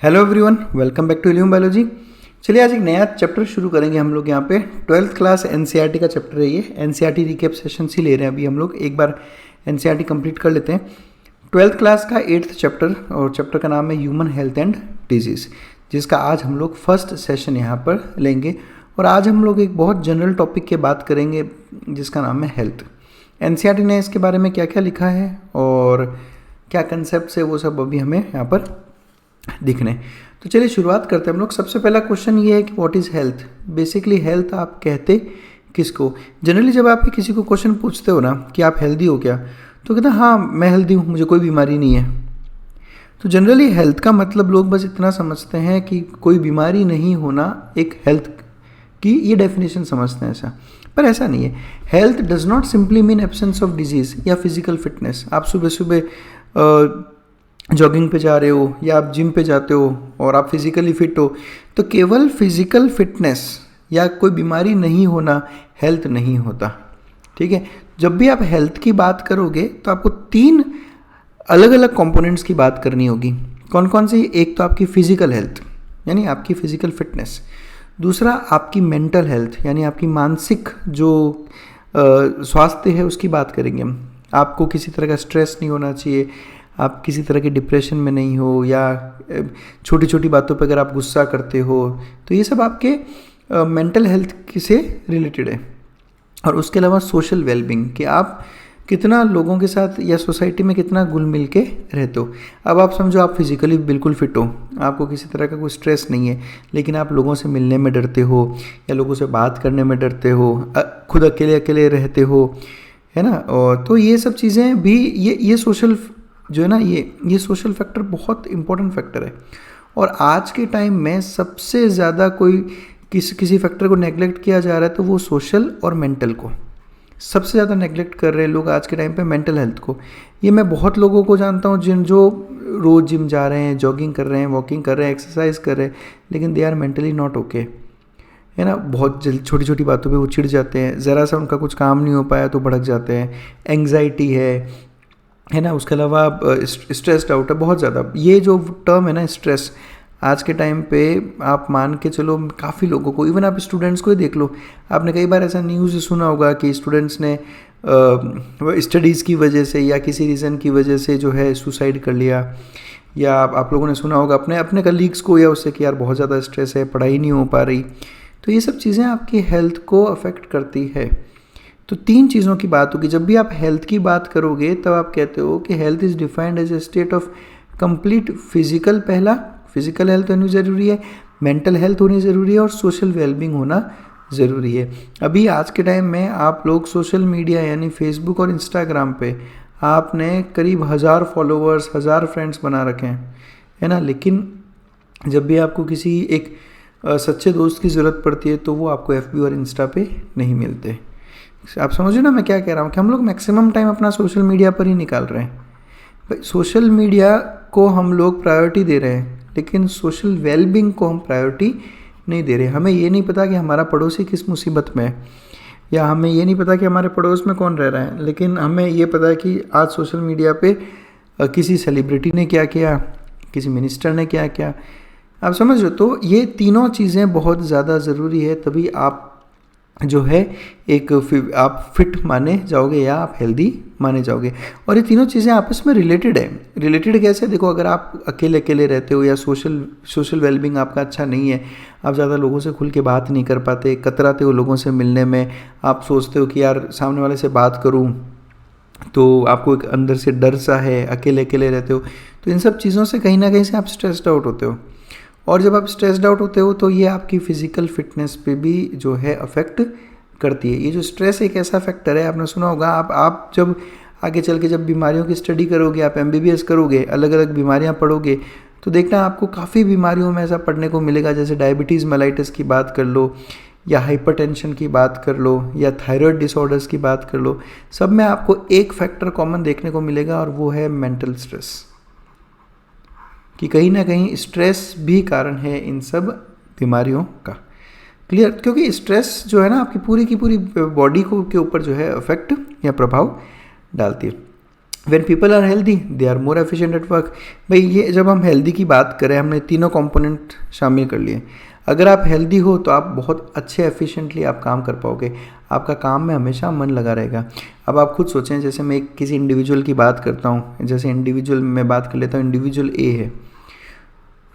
Hello everyone, welcome back to Illume biology. चलिए आज एक नया चैप्टर शुरू करेंगे हम लोग यहाँ पे। 12th क्लास एनसीईआरटी का चैप्टर है ये। एनसीईआरटी रिकैप सेशन ही ले रहे हैं अभी हम लोग, एक बार एनसीईआरटी कंप्लीट कर लेते हैं। 12th क्लास का 8th चैप्टर, और चैप्टर का नाम है ह्यूमन हेल्थ एंड डिजीज़, जिसका आज हम लोग फर्स्ट सेशन यहाँ पर लेंगे। और आज हम लोग एक बहुत जनरल टॉपिक की बात करेंगे जिसका नाम है हेल्थ। एनसीईआरटी ने इसके बारे में क्या क्या लिखा है और क्या कंसेप्ट है वो सब अभी हमें यहाँ पर दिखने। तो चलिए शुरुआत करते हैं हम लोग। सबसे पहला क्वेश्चन ये है कि what is health. Basically health आप कहते किसको? जनरली जब आप किसी को क्वेश्चन पूछते हो ना कि आप हेल्दी हो क्या, तो कहते हैं हाँ मैं हेल्दी हूँ, मुझे कोई बीमारी नहीं है। तो जनरली हेल्थ का मतलब लोग बस इतना समझते हैं कि कोई बीमारी नहीं होना एक हेल्थ की ये डेफिनेशन समझते हैं ऐसा, पर ऐसा नहीं है। Health does not simply mean absence of disease या फिजिकल फिटनेस। आप सुबह सुबह जॉगिंग पे जा रहे हो या आप जिम पे जाते हो और आप फिजिकली फिट हो, तो केवल फिजिकल फिटनेस या कोई बीमारी नहीं होना हेल्थ नहीं होता। ठीक है, जब भी आप हेल्थ की बात करोगे तो आपको 3 अलग अलग कंपोनेंट्स की बात करनी होगी। कौन कौन सी? एक तो आपकी फिजिकल हेल्थ यानी आपकी फिजिकल फिटनेस, दूसरा आपकी मेंटल हेल्थ यानी आपकी मानसिक जो स्वास्थ्य है उसकी बात करेंगे हम। आपको किसी तरह का स्ट्रेस नहीं होना चाहिए, आप किसी तरह के डिप्रेशन में नहीं हो, या छोटी छोटी बातों पर अगर आप गुस्सा करते हो, तो ये सब आपके मेंटल हेल्थ से रिलेटेड है। और उसके अलावा सोशल वेलबींग, कि आप कितना लोगों के साथ या सोसाइटी में कितना घुल मिल के रहते हो। अब आप समझो आप फिजिकली बिल्कुल फिट हो, आपको किसी तरह का कोई स्ट्रेस नहीं है, लेकिन आप लोगों से मिलने में डरते हो या लोगों से बात करने में डरते हो, खुद अकेले अकेले रहते हो, है ना। और तो ये सब चीज़ें भी ये सोशल जो है ना, ये सोशल फैक्टर बहुत इंपॉर्टेंट फैक्टर है। और आज के टाइम में सबसे ज़्यादा कोई किसी फैक्टर को नेगलेक्ट किया जा रहा है तो वो सोशल और मेंटल को सबसे ज़्यादा नेगलेक्ट कर रहे हैं लोग आज के टाइम पे, मेंटल हेल्थ को। ये मैं बहुत लोगों को जानता हूँ जो रोज़ जिम जा रहे हैं, जॉगिंग कर रहे हैं, वॉकिंग कर रहे हैं, एक्सरसाइज कर रहे हैं, लेकिन they are mentally not okay, है ना। बहुत जल्दी छोटी छोटी बातों पे वो चिढ़ जाते हैं, ज़रा सा उनका कुछ काम नहीं हो पाया तो भड़क जाते हैं, एंग्जाइटी है ना। उसके अलावा स्ट्रेस्ड आउट है बहुत ज़्यादा। ये जो टर्म है ना स्ट्रेस, आज के टाइम पे आप मान के चलो काफ़ी लोगों को, इवन आप स्टूडेंट्स को ही देख लो। आपने कई बार ऐसा न्यूज़ सुना होगा कि स्टूडेंट्स ने स्टडीज़ की वजह से या किसी रीज़न की वजह से जो है सुसाइड कर लिया, या आप लोगों ने सुना होगा अपने अपने कलीग्स को या उससे कि यार बहुत ज़्यादा स्ट्रेस है, पढ़ाई नहीं हो पा रही। तो ये सब चीज़ें आपकी हेल्थ को अफेक्ट करती है। तो 3 चीज़ों की बात होगी। जब भी आप हेल्थ की बात करोगे तब आप कहते हो कि health is defined as a state of complete physical, पहला फिजिकल हेल्थ होनी ज़रूरी है, मेंटल हेल्थ होनी ज़रूरी है और सोशल वेलबींग होना ज़रूरी है। अभी आज के टाइम में आप लोग सोशल मीडिया यानी फेसबुक और इंस्टाग्राम पे आपने करीब 1000 फॉलोअर्स, 1000 फ्रेंड्स बना रखे हैं, है ना। लेकिन जब भी आपको किसी एक सच्चे दोस्त की ज़रूरत पड़ती है तो वो आपको FB और इंस्टा पे नहीं मिलते। आप समझो ना मैं क्या कह रहा हूँ, कि हम लोग मैक्सिमम टाइम अपना सोशल मीडिया पर ही निकाल रहे हैं। भाई सोशल मीडिया को हम लोग प्रायोरिटी दे रहे हैं, लेकिन सोशल वेलबींग को हम प्रायोरिटी नहीं दे रहे। हमें ये नहीं पता कि हमारा पड़ोसी किस मुसीबत में है, या हमें ये नहीं पता कि हमारे पड़ोस में कौन रह रहा है, लेकिन हमें ये पता है कि आज सोशल मीडिया पे किसी सेलिब्रिटी ने क्या किया, किसी मिनिस्टर ने क्या किया। आप समझ लो, तो ये तीनों चीज़ें बहुत ज़्यादा ज़रूरी है, तभी आप जो है एक आप फिट माने जाओगे या आप हेल्दी माने जाओगे। और ये तीनों चीज़ें आपस में रिलेटेड है। रिलेटेड कैसे? देखो, अगर आप अकेले अकेले रहते हो या सोशल वेलबींग आपका अच्छा नहीं है, आप ज़्यादा लोगों से खुल के बात नहीं कर पाते, कतराते हो लोगों से मिलने में, आप सोचते हो कि यार सामने वाले से बात करूं, तो आपको एक अंदर से डर सा है, अकेले अकेले रहते हो, तो इन सब चीज़ों से कहीं ना कहीं से आप स्ट्रेस्ड आउट होते हो। और जब आप स्ट्रेस्ड आउट होते हो तो ये आपकी फिजिकल फिटनेस पे भी जो है अफेक्ट करती है। ये जो स्ट्रेस एक ऐसा फैक्टर है, आपने सुना होगा, आप जब आगे चल के जब बीमारियों की स्टडी करोगे, आप MBBS करोगे, अलग अलग बीमारियां पढ़ोगे, तो देखना आपको काफ़ी बीमारियों में ऐसा पढ़ने को मिलेगा, जैसे डायबिटीज़ मेलाइटिस की बात कर लो, या हाइपरटेंशन की बात कर लो, या थायराइड डिसऑर्डर्स की बात कर लो। सब में आपको एक फैक्टर कॉमन देखने को मिलेगा, और वो है मेंटल स्ट्रेस, कि कहीं ना कहीं स्ट्रेस भी कारण है इन सब बीमारियों का। क्लियर? क्योंकि स्ट्रेस जो है ना आपकी पूरी की पूरी बॉडी को के ऊपर जो है अफेक्ट या प्रभाव डालती है। When people are healthy they are more efficient at work. भाई ये जब हम हेल्दी की बात करें, हमने तीनों कंपोनेंट शामिल कर लिए। अगर आप हेल्दी हो तो आप बहुत अच्छे एफिशिएंटली आप काम कर पाओगे, आपका काम में हमेशा मन लगा रहेगा। अब आप खुद सोचें, जैसे मैं किसी इंडिविजुअल की बात करता हूँ, जैसे इंडिविजुअल मैं बात कर लेता हूँ, इंडिविजुअल ए है,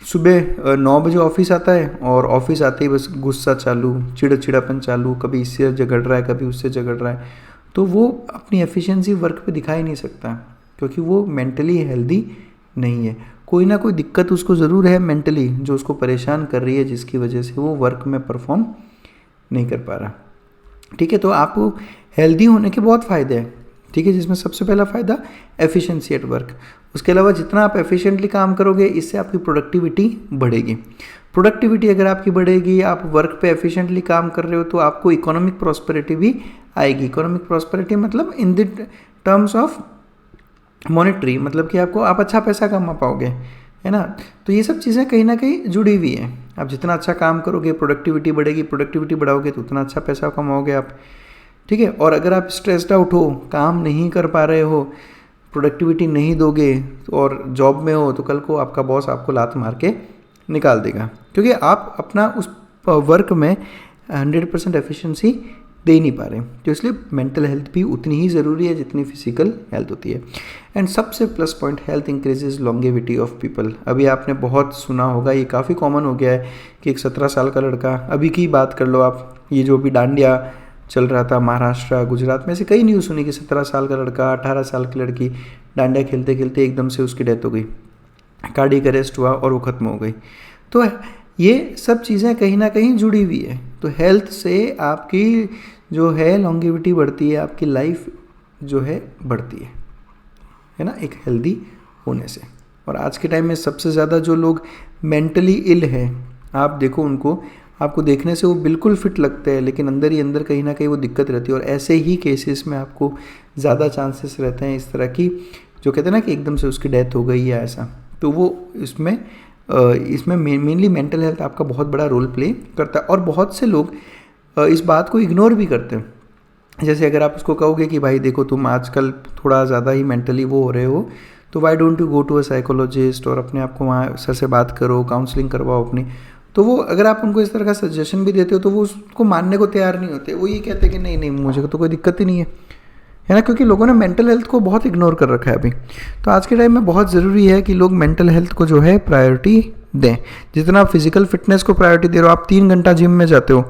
सुबह 9 बजे ऑफिस आता है और ऑफिस आते ही बस गुस्सा चालू, चिड़चिड़ापन चालू, कभी इससे झगड़ रहा है कभी उससे झगड़ रहा है, तो वो अपनी एफिशिएंसी वर्क पे दिखा ही नहीं सकता, क्योंकि वो मेंटली हेल्दी नहीं है। कोई ना कोई दिक्कत उसको ज़रूर है मेंटली, जो उसको परेशान कर रही है, जिसकी वजह से वो वर्क में परफॉर्म नहीं कर पा रहा। ठीक है, तो आपको हेल्दी होने के बहुत फ़ायदे हैं। ठीक है, जिसमें सबसे पहला फ़ायदा एफिशिएंसी एट वर्क। उसके अलावा जितना आप एफिशिएंटली काम करोगे, इससे आपकी प्रोडक्टिविटी बढ़ेगी। प्रोडक्टिविटी अगर आपकी बढ़ेगी, आप वर्क पे एफिशिएंटली काम कर रहे हो, तो आपको इकोनॉमिक प्रॉस्पेरिटी भी आएगी। इकोनॉमिक प्रॉस्पेरिटी मतलब in the terms of monetary, मतलब कि आपको आप अच्छा पैसा कमा पाओगे, है ना। तो ये सब चीज़ें कहीं ना कहीं जुड़ी हुई हैं। आप जितना अच्छा काम करोगे प्रोडक्टिविटी बढ़ेगी, प्रोडक्टिविटी बढ़ाओगे तो उतना अच्छा पैसा कमाओगे आप। ठीक है, और अगर आप स्ट्रेस्ड आउट हो, काम नहीं कर पा रहे हो, प्रोडक्टिविटी नहीं दोगे और जॉब में हो, तो कल को आपका बॉस आपको लात मार के निकाल देगा, क्योंकि आप अपना उस वर्क में 100% एफिशिएंसी दे ही नहीं पा रहे। तो इसलिए मेंटल हेल्थ भी उतनी ही ज़रूरी है जितनी फिजिकल हेल्थ होती है। एंड सबसे plus point, health increases longevity of people. अभी आपने बहुत सुना होगा, ये काफ़ी कॉमन हो गया है कि एक 17 साल का लड़का, अभी की बात कर लो आप, ये जो भी डांडिया चल रहा था महाराष्ट्र गुजरात में, ऐसे कई न्यूज़ सुनी कि 17 साल का लड़का, 18 साल की लड़की डांडिया खेलते खेलते एकदम से उसकी डेथ हो गई, कार्डियक अरेस्ट हुआ और वो ख़त्म हो गई। तो ये सब चीज़ें कहीं ना कहीं जुड़ी हुई है। तो हेल्थ से आपकी जो है लॉन्गेविटी बढ़ती है, आपकी लाइफ जो है बढ़ती है ना, एक हेल्दी होने से। और आज के टाइम में सबसे ज़्यादा जो लोग मेंटली इल हैं, आप देखो उनको, आपको देखने से वो बिल्कुल फिट लगते हैं, लेकिन अंदर ही अंदर कहीं ना कहीं वो दिक्कत रहती है। और ऐसे ही केसेस में आपको ज़्यादा चांसेस रहते हैं इस तरह की, जो कहते हैं ना कि एकदम से उसकी डेथ हो गई या ऐसा। तो वो इसमें मेनली मेंटल हेल्थ आपका बहुत बड़ा रोल प्ले करता है। और बहुत से लोग इस बात को इग्नोर भी करते हैं। जैसे अगर आप उसको कहोगे कि भाई देखो तुम आजकल थोड़ा ज़्यादा ही मेंटली वो हो रहे हो, तो why don't you go to a psychologist और अपने आप को वहाँ सर से बात करो, काउंसलिंग करवाओ अपनी। तो वो अगर आप उनको इस तरह का सजेशन भी देते हो तो वो उसको मानने को तैयार नहीं होते। वो ये कहते हैं कि नहीं नहीं, मुझे तो कोई दिक्कत ही नहीं है ना, क्योंकि लोगों ने मेंटल हेल्थ को बहुत इग्नोर कर रखा है अभी। तो आज के टाइम में बहुत ज़रूरी है कि लोग मेंटल हेल्थ को जो है प्रायोरिटी दें। जितना आप फिजिकल फिटनेस को प्रायोरिटी दे रहे हो, आप 3 घंटा जिम में जाते हो,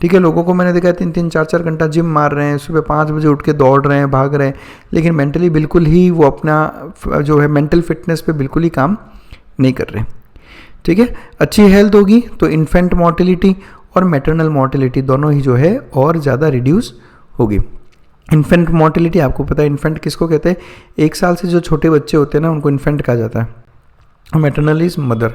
ठीक है, लोगों को मैंने देखा है 3-3, 4-4 घंटा जिम मार रहे हैं, सुबह 5 बजे उठ के दौड़ रहे हैं, भाग रहे हैं, लेकिन मेंटली बिल्कुल ही वो अपना जो है मेंटल फिटनेस पे बिल्कुल ही काम नहीं कर रहे। ठीक है, अच्छी हेल्थ होगी तो इन्फेंट मॉर्टेलिटी और मैटरनल मॉर्टेलिटी दोनों ही जो है और ज़्यादा रिड्यूस होगी। इन्फेंट मॉर्टेलिटी आपको पता है, इन्फेंट किसको कहते हैं? 1 साल से जो छोटे बच्चे होते हैं ना, उनको इन्फेंट कहा जाता है। Maternal is mother.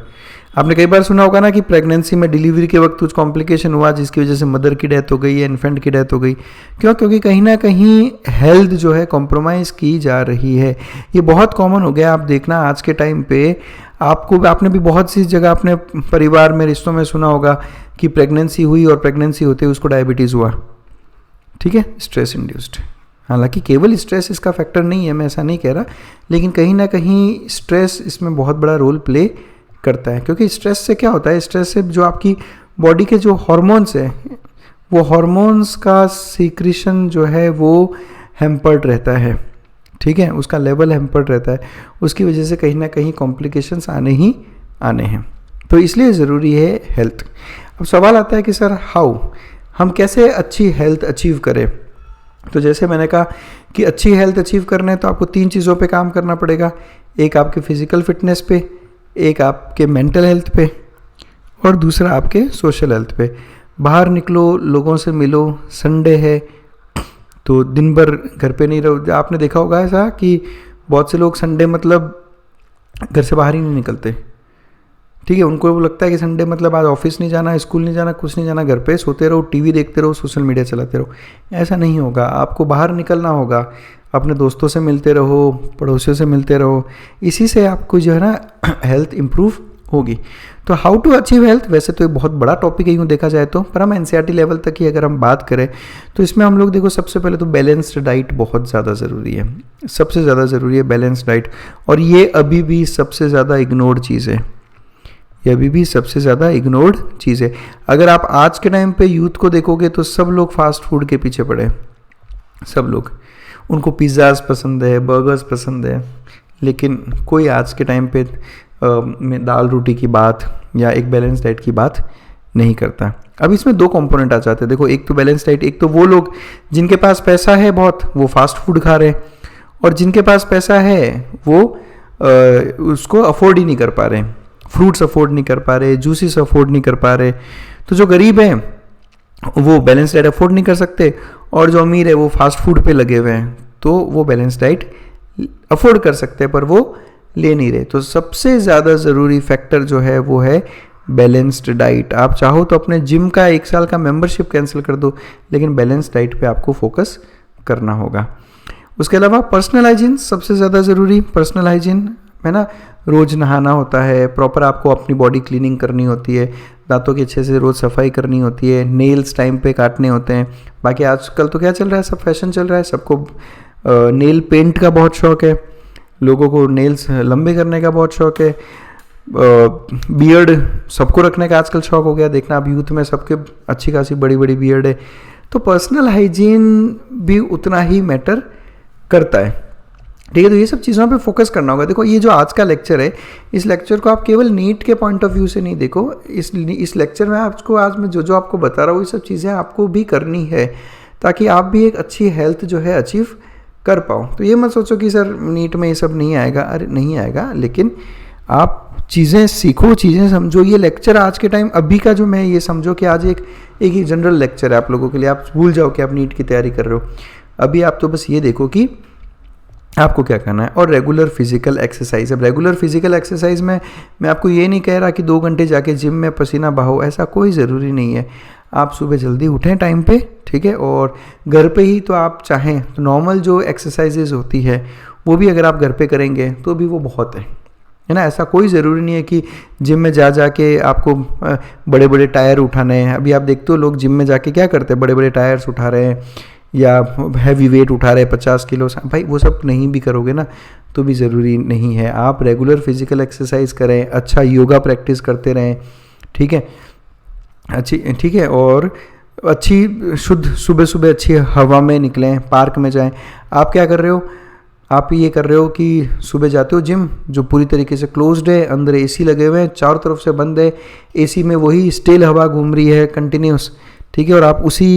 आपने कई बार सुना होगा ना कि प्रेगनेंसी में डिलीवरी के वक्त कुछ कॉम्प्लिकेशन हुआ जिसकी वजह से मदर की डेथ हो गई या इन्फेंट की डेथ हो गई। क्यों? क्योंकि कहीं ना कहीं हेल्थ जो है कॉम्प्रोमाइज़ की जा रही है। ये बहुत कॉमन हो गया। आप देखना आज के टाइम पे आपने भी बहुत सी जगह अपने परिवार में, रिश्तों में सुना होगा कि प्रेगनेंसी हुई और प्रेगनेंसी होते उसको डायबिटीज़ हुआ। ठीक है, स्ट्रेस इंड्यूस्ड। हालांकि केवल स्ट्रेस इसका फैक्टर नहीं है, मैं ऐसा नहीं कह रहा, लेकिन कहीं ना कहीं स्ट्रेस इसमें बहुत बड़ा रोल प्ले करता है। क्योंकि स्ट्रेस से क्या होता है, स्ट्रेस से जो आपकी बॉडी के जो हार्मोन्स है, वो हार्मोन्स का सीक्रेशन जो है वो हैम्पर्ड रहता है। ठीक है, उसका लेवल हैम्पर्ड रहता है, उसकी वजह से कहीं ना कहीं कॉम्प्लिकेशंस आने ही आने हैं। तो इसलिए ज़रूरी है हेल्थ। अब सवाल आता है कि सर हाउ, हम कैसे अच्छी हेल्थ अचीव करें? तो जैसे मैंने कहा कि अच्छी हेल्थ अचीव करना है तो आपको 3 चीज़ों पे काम करना पड़ेगा। एक आपके फिजिकल फिटनेस पे, एक आपके मेंटल हेल्थ पे, और दूसरा आपके सोशल हेल्थ पे। बाहर निकलो, लोगों से मिलो। संडे है तो दिन भर घर पे नहीं रहो। आपने देखा होगा ऐसा कि बहुत से लोग संडे मतलब घर से बाहर ही नहीं निकलते। ठीक है, उनको वो लगता है कि संडे मतलब आज ऑफिस नहीं जाना, स्कूल नहीं जाना, कुछ नहीं जाना, घर पे सोते रहो, टीवी देखते रहो, सोशल मीडिया चलाते रहो। ऐसा नहीं होगा, आपको बाहर निकलना होगा, अपने दोस्तों से मिलते रहो, पड़ोसियों से मिलते रहो। इसी से आपको जो है ना हेल्थ इम्प्रूव होगी। तो हाउ टू अचीव हेल्थ, वैसे तो ये बहुत बड़ा टॉपिक है यूँ देखा जाए तो, पर हम एनसीईआरटी लेवल तक की अगर हम बात करें तो इसमें हम लोग देखो सबसे पहले तो बैलेंस्ड डाइट बहुत ज़्यादा ज़रूरी है, सबसे ज़्यादा ज़रूरी है बैलेंस्ड डाइट। और ये अभी भी सबसे ज़्यादा इग्नोर्ड चीज़ है, ये अभी भी सबसे ज़्यादा इग्नोर्ड चीज़ है। अगर आप आज के टाइम पे यूथ को देखोगे तो सब लोग फास्ट फूड के पीछे पड़े, सब लोग, उनको पिज़्ज़ाज पसंद है, बर्गर्स पसंद है, लेकिन कोई आज के टाइम पे में दाल रोटी की बात या एक बैलेंस डाइट की बात नहीं करता। अब इसमें दो कंपोनेंट आ जाते हैं, देखो एक तो बैलेंस डाइट, एक तो वो लोग जिनके पास पैसा है बहुत, वो फास्ट फूड खा रहे हैं, और जिनके पास पैसा है वो उसको अफोर्ड ही नहीं कर पा रहे, फ्रूट्स अफोर्ड नहीं कर पा रहे, जूसेस अफोर्ड नहीं कर पा रहे। तो जो गरीब हैं वो बैलेंस डाइट अफोर्ड नहीं कर सकते, और जो अमीर है वो फास्ट फूड पे लगे हुए हैं, तो वो बैलेंस डाइट अफोर्ड कर सकते हैं पर वो ले नहीं रहे। तो सबसे ज़्यादा ज़रूरी फैक्टर जो है वो है बैलेंस्ड डाइट। आप चाहो तो अपने जिम का 1 साल का मेंबरशिप कैंसिल कर दो, लेकिन बैलेंस्ड डाइट पे आपको फोकस करना होगा। उसके अलावा पर्सनल हाइजीन सबसे ज़्यादा ज़रूरी, पर्सनल हाइजीन है ना, रोज़ नहाना होता है, प्रॉपर आपको अपनी बॉडी क्लीनिंग करनी होती है, दांतों की अच्छे से रोज़ सफाई करनी होती है, नेल्स टाइम पे काटने होते हैं। बाकी आजकल तो क्या चल रहा है, सब फैशन चल रहा है, सबको नेल पेंट का बहुत शौक है, लोगों को नेल्स लंबे करने का बहुत शौक है, बियर्ड सबको रखने का आजकल शौक हो गया, देखना अब यूथ में सबके अच्छी खासी बड़ी बड़ी बियर्ड है। तो पर्सनल हाइजीन भी उतना ही मैटर करता है, ठीक है। तो ये सब चीज़ों पे फोकस करना होगा। देखो ये जो आज का लेक्चर है, इस लेक्चर को आप केवल नीट के पॉइंट ऑफ व्यू से नहीं देखो, इस लेक्चर में आपको आज मैं जो आपको बता रहा हूँ ये सब चीज़ें आपको भी करनी है, ताकि आप भी एक अच्छी हेल्थ जो है अचीव कर पाओ। तो ये मत सोचो कि सर नीट में ये सब नहीं आएगा, अरे नहीं आएगा, लेकिन आप चीज़ें सीखो, चीज़ें समझो। ये लेक्चर आज के टाइम अभी का जो मैं ये समझो कि आज एक ही जनरल लेक्चर है आप लोगों के लिए, आप भूल जाओ कि आप नीट की तैयारी कर रहे हो। अभी आप तो बस ये देखो कि आपको क्या करना है, और रेगुलर फिजिकल एक्सरसाइज। अब रेगुलर फिजिकल एक्सरसाइज में मैं आपको ये नहीं कह रहा कि 2 घंटे जाके जिम में पसीना बहाओ, ऐसा कोई ज़रूरी नहीं है। आप सुबह जल्दी उठें टाइम पे, ठीक है, और घर पे ही तो आप चाहें तो नॉर्मल जो एक्सरसाइजेज होती है वो भी अगर आप घर पे करेंगे तो भी वो बहुत है ना। ऐसा कोई ज़रूरी नहीं है कि जिम में जा के आपको बड़े बड़े टायर उठाने हैं। अभी आप देखते हो लोग जिम में जाके क्या करते हैं, बड़े बड़े टायर्स उठा रहे हैं या हैवी वेट उठा रहे हैं 50 किलो। भाई वो सब नहीं भी करोगे ना तो भी ज़रूरी नहीं है। आप रेगुलर फिजिकल एक्सरसाइज करें, अच्छा योगा प्रैक्टिस करते रहें, ठीक है, अच्छी, ठीक है, और अच्छी शुद्ध सुबह सुबह अच्छी हवा में निकलें, पार्क में जाएं। आप क्या कर रहे हो, आप ये कर रहे हो कि सुबह जाते हो जिम जो पूरी तरीके से क्लोज्ड है, अंदर एसी लगे हुए हैं, चारों तरफ से बंद है, एसी में वही स्टिल हवा घूम रही है कंटिन्यूस, ठीक है, और आप उसी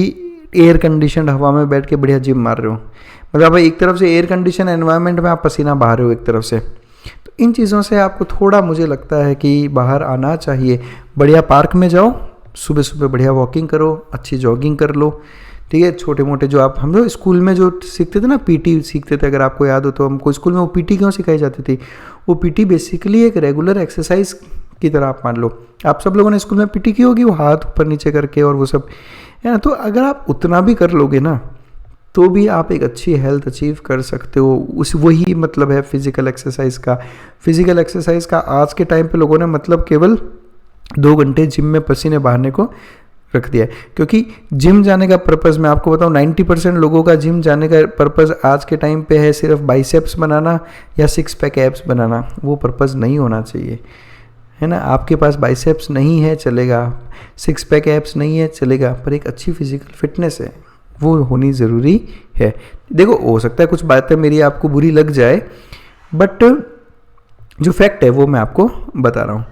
एयर कंडीशन हवा में बैठ के बढ़िया जिम मार रहे हो। मतलब एक तरफ से एयर कंडीशन एनवायरनमेंट में आप पसीना बहा रहे हो एक तरफ से। तो इन चीज़ों से आपको थोड़ा मुझे लगता है कि बाहर आना चाहिए। बढ़िया पार्क में जाओ, सुबह सुबह बढ़िया वॉकिंग करो, अच्छी जॉगिंग कर लो, ठीक है। छोटे मोटे जो आप हम लोग स्कूल में जो सीखते थे ना, पीटी सीखते थे, अगर आपको याद हो तो हमको स्कूल में वो पीटी क्यों सिखाई जाती थी, वो पीटी बेसिकली एक रेगुलर एक्सरसाइज की तरह आप मान लो। आप सब लोगों ने स्कूल में पीटी की होगी, वो हाथ ऊपर नीचे करके और वो सब, है ना। तो अगर आप उतना भी कर लोगे ना तो भी आप एक अच्छी हेल्थ अचीव कर सकते हो। उस वही मतलब है फिजिकल एक्सरसाइज का। फिजिकल एक्सरसाइज का आज के टाइम पे लोगों ने मतलब केवल 2 घंटे जिम में पसीने बहाने को रख दिया है। क्योंकि जिम जाने का पर्पज़ मैं आपको बताऊं, 90% लोगों का जिम जाने का पर्पज़ आज के टाइम पे है सिर्फ बाइसेप्स बनाना या 6 पैक एब्स बनाना। वो पर्पज़ नहीं होना चाहिए, है ना। आपके पास बाइसेप्स नहीं है चलेगा, 6 पैक एब्स नहीं है चलेगा, पर एक अच्छी फिजिकल फिटनेस है वो होनी ज़रूरी है। देखो हो सकता है कुछ बातें मेरी आपको बुरी लग जाए, बट जो फैक्ट है वो मैं आपको बता रहा हूँ।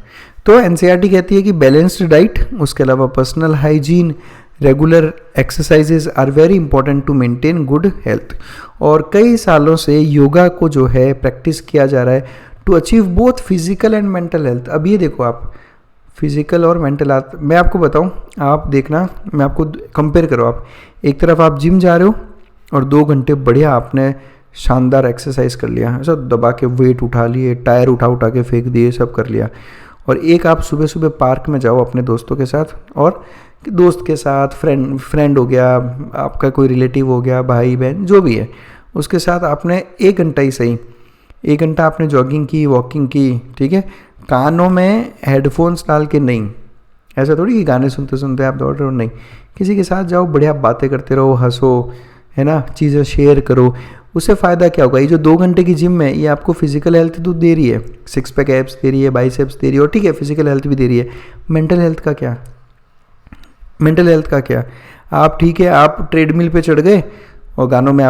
तो एनसीईआरटी कहती है कि बैलेंस्ड डाइट, उसके अलावा personal hygiene, regular exercises are very important to maintain good health. और कई सालों से योगा को जो है प्रैक्टिस किया जा रहा है to achieve both physical and mental health. अब ये देखो आप फिजिकल और मेंटल हेल्थ, मैं आपको बताऊं, आप देखना, मैं आपको कंपेयर करो। आप एक तरफ आप जिम जा रहे हो और 2 घंटे बढ़िया आपने शानदार एक्सरसाइज कर लिया, ऐसा दबा के वेट उठा लिए, टायर उठा के फेंक दिए, सब कर लिया। और एक आप सुबह सुबह पार्क में जाओ अपने दोस्तों के साथ, और दोस्त के साथ फ्रेंड हो गया, आपका कोई रिलेटिव हो गया, भाई बहन जो भी है, उसके साथ आपने 1 घंटा ही सही 1 घंटा आपने जॉगिंग की, वॉकिंग की, ठीक है, कानों में हेडफोन्स डाल के नहीं, ऐसा थोड़ी कि गाने सुनते सुनते आप दौड़ रहे हो, नहीं, किसी के साथ जाओ, बढ़िया बातें करते रहो, हंसो, है ना, चीज़ें शेयर करो, उससे फ़ायदा क्या होगा। ये जो 2 घंटे की जिम है ये आपको फिजिकल हेल्थ तो दे रही है, 6 पैक एब्स दे रही है, बाइसेप्स दे रही है, और ठीक है फिजिकल हेल्थ भी दे रही है, मेंटल हेल्थ का क्या, मेंटल हेल्थ का क्या। आप ठीक है, आप ट्रेडमिल पे चढ़ गए और कानों में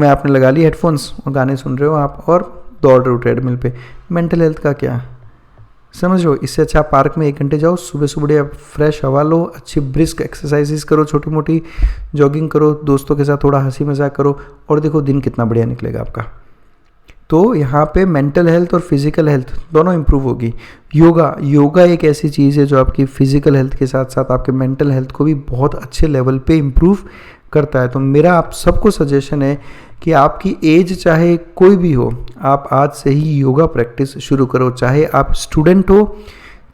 आपने लगा ली हेडफोन्स और गाने सुन रहे हो आप और दौड़ रहे हो ट्रेडमिल पे, मेंटल हेल्थ का क्या, समझ रहे हो। इससे अच्छा पार्क में 1 घंटे जाओ, सुबह सुबह आप फ्रेश हवा लो, अच्छी ब्रिस्क एक्सरसाइजेस करो, छोटी मोटी जॉगिंग करो, दोस्तों के साथ थोड़ा हंसी मजाक करो, और देखो दिन कितना बढ़िया निकलेगा आपका। तो यहाँ पे मेंटल हेल्थ और फिजिकल हेल्थ दोनों इंप्रूव होगी। योगा एक ऐसी चीज़ है जो आपकी फिजिकल हेल्थ के साथ साथ आपके मेंटल हेल्थ को भी बहुत अच्छे लेवल पे इंप्रूव करता है। तो मेरा आप सबको सजेशन है कि आपकी एज चाहे कोई भी हो, आप आज से ही योगा प्रैक्टिस शुरू करो, चाहे आप स्टूडेंट हो,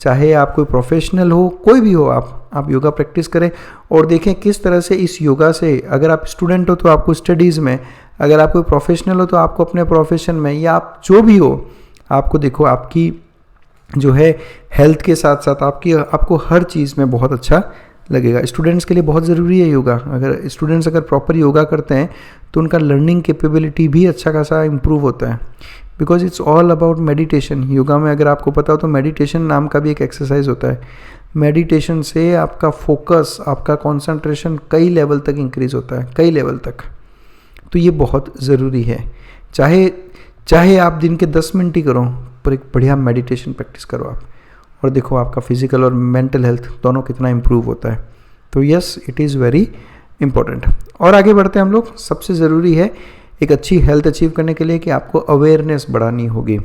चाहे आप कोई प्रोफेशनल हो, कोई भी हो, आप योगा प्रैक्टिस करें और देखें किस तरह से इस योगा से, अगर आप स्टूडेंट हो तो आपको स्टडीज़ में, अगर आप कोई प्रोफेशनल हो तो आपको अपने प्रोफेशन में, या आप जो भी हो, आपको देखो आपकी जो है हेल्थ के साथ साथ आपको हर चीज़ में बहुत अच्छा लगेगा। स्टूडेंट्स के लिए बहुत ज़रूरी है योगा। अगर स्टूडेंट्स प्रॉपर योगा करते हैं तो उनका लर्निंग कैपेबिलिटी भी अच्छा खासा इम्प्रूव होता है, because it's all about meditation. Yoga में अगर आपको पता हो तो मेडिटेशन नाम का भी एक एक्सरसाइज होता है। मेडिटेशन से आपका फोकस, आपका कंसंट्रेशन कई लेवल तक इंक्रीज होता है, कई लेवल तक। तो ये बहुत ज़रूरी है। चाहे आप दिन के 10 मिनट ही करो, पर एक बढ़िया मेडिटेशन प्रैक्टिस करो आप, और देखो आपका फिजिकल और मेंटल हेल्थ दोनों कितना इम्प्रूव होता है। तो yes, it is very important. और आगे बढ़ते हैं हम लोग। सबसे ज़रूरी है एक अच्छी हेल्थ अचीव करने के लिए कि आपको अवेयरनेस बढ़ानी होगी।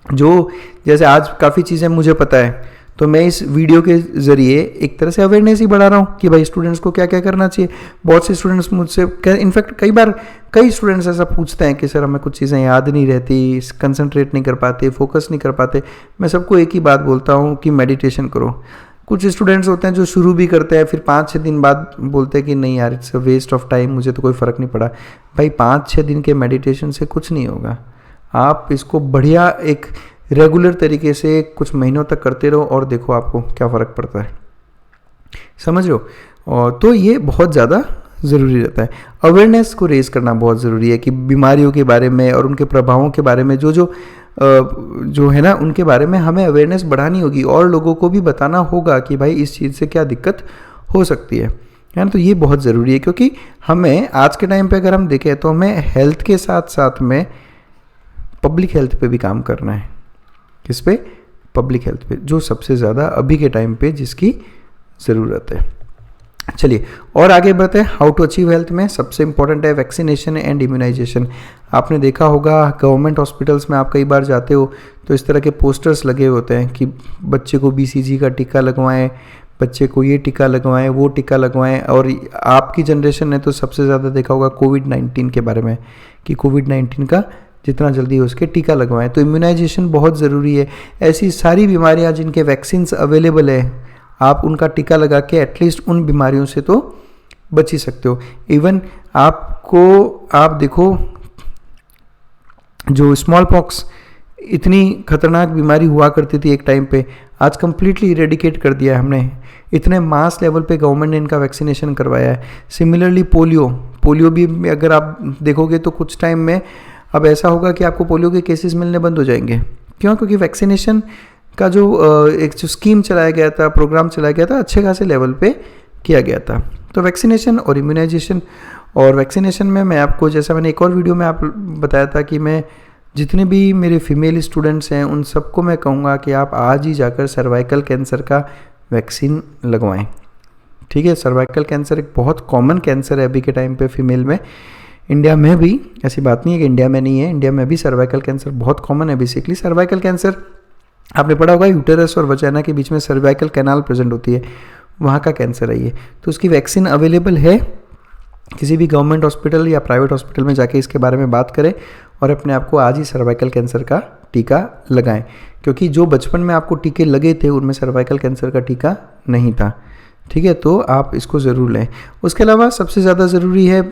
जो जैसे आज काफ़ी चीज़ें मुझे पता है, तो मैं इस वीडियो के ज़रिए एक तरह से अवेयरनेस ही बढ़ा रहा हूँ कि भाई स्टूडेंट्स को क्या क्या करना चाहिए। बहुत से स्टूडेंट्स मुझसे, इनफैक्ट कई स्टूडेंट्स ऐसा पूछते हैं कि सर हमें कुछ चीज़ें याद नहीं रहती, कंसंट्रेट नहीं कर पाते, फोकस नहीं कर पाते। मैं सबको एक ही बात बोलता हूँ कि मेडिटेशन करो। कुछ स्टूडेंट्स होते हैं जो शुरू भी करते हैं, फिर 5-6 दिन बाद बोलते हैं कि नहीं यार, it's a waste of time, मुझे तो कोई फ़र्क नहीं पड़ा। भाई 5-6 दिन के मेडिटेशन से कुछ नहीं होगा। आप इसको बढ़िया एक रेगुलर तरीके से कुछ महीनों तक करते रहो और देखो आपको क्या फ़र्क पड़ता है, समझ रहे हो। और तो ये बहुत ज़्यादा ज़रूरी रहता है। अवेयरनेस को रेज़ करना बहुत ज़रूरी है कि बीमारियों के बारे में और उनके प्रभावों के बारे में जो है ना, उनके बारे में हमें अवेयरनेस बढ़ानी होगी और लोगों को भी बताना होगा कि भाई इस चीज़ से क्या दिक्कत हो सकती है ना। तो ये बहुत ज़रूरी है, क्योंकि हमें आज के टाइम पे अगर हम देखें तो हमें हेल्थ के साथ साथ में पब्लिक हेल्थ पे भी काम करना है। किस पे? पब्लिक हेल्थ पे, जो सबसे ज़्यादा अभी के टाइम पे जिसकी ज़रूरत है। चलिए और आगे बढ़ते हैं। हाउ टू अचीव हेल्थ में सबसे इंपॉर्टेंट है वैक्सीनेशन एंड इम्यूनाइजेशन। आपने देखा होगा गवर्नमेंट हॉस्पिटल्स में आप कई बार जाते हो तो इस तरह के पोस्टर्स लगे होते हैं कि बच्चे को BCG का टीका लगवाएं, बच्चे को ये टीका लगवाएं, वो टीका लगवाएं। और आपकी जनरेशन ने तो सबसे ज़्यादा देखा होगा कोविड-19 के बारे में कि कोविड-19 का जितना जल्दी हो उसके टीका लगवाएं। तो इम्यूनाइजेशन बहुत ज़रूरी है। ऐसी सारी बीमारियां जिनके वैक्सीन्स अवेलेबल है, आप उनका टीका लगा के एटलीस्ट उन बीमारियों से तो बच ही सकते हो। इवन आप देखो जो स्मॉल पॉक्स इतनी खतरनाक बीमारी हुआ करती थी एक टाइम पे, आज कम्प्लीटली इरेडिकेट कर दिया है हमने। इतने मास लेवल पे गवर्नमेंट ने इनका वैक्सीनेशन करवाया है। सिमिलरली पोलियो भी अगर आप देखोगे तो कुछ टाइम में अब ऐसा होगा कि आपको पोलियो के केसेस मिलने बंद हो जाएंगे। क्यों? क्योंकि वैक्सीनेशन का जो स्कीम चलाया गया था, प्रोग्राम चलाया गया था, अच्छे खासे लेवल पे किया गया था। तो वैक्सीनेशन और इम्यूनाइजेशन, और वैक्सीनेशन में मैं आपको, जैसा मैंने एक और वीडियो में आप बताया था कि मैं जितने भी मेरे फीमेल स्टूडेंट्स हैं उन सबको मैं कहूँगा कि आप आज ही जाकर सर्वाइकल कैंसर का वैक्सीन लगवाएं। ठीक है, सर्वाइकल कैंसर एक बहुत कॉमन कैंसर है अभी के टाइम पे फीमेल में। इंडिया में भी ऐसी बात नहीं है कि इंडिया में नहीं है, इंडिया में भी सर्वाइकल कैंसर बहुत कॉमन है। बेसिकली सर्वाइकल कैंसर आपने पढ़ा होगा, यूटेरस और वजाइना के बीच में सर्वाइकल कैनाल प्रेजेंट होती है, वहाँ का कैंसर है ये। तो उसकी वैक्सीन अवेलेबल है। किसी भी गवर्नमेंट हॉस्पिटल या प्राइवेट हॉस्पिटल में जाके इसके बारे में बात करें और अपने आप को आज ही सर्वाइकल कैंसर का टीका लगाएं, क्योंकि जो बचपन में आपको टीके लगे थे उनमें सर्वाइकल कैंसर का टीका नहीं था। ठीक है, तो आप इसको ज़रूर लें। उसके अलावा सबसे ज़्यादा ज़रूरी है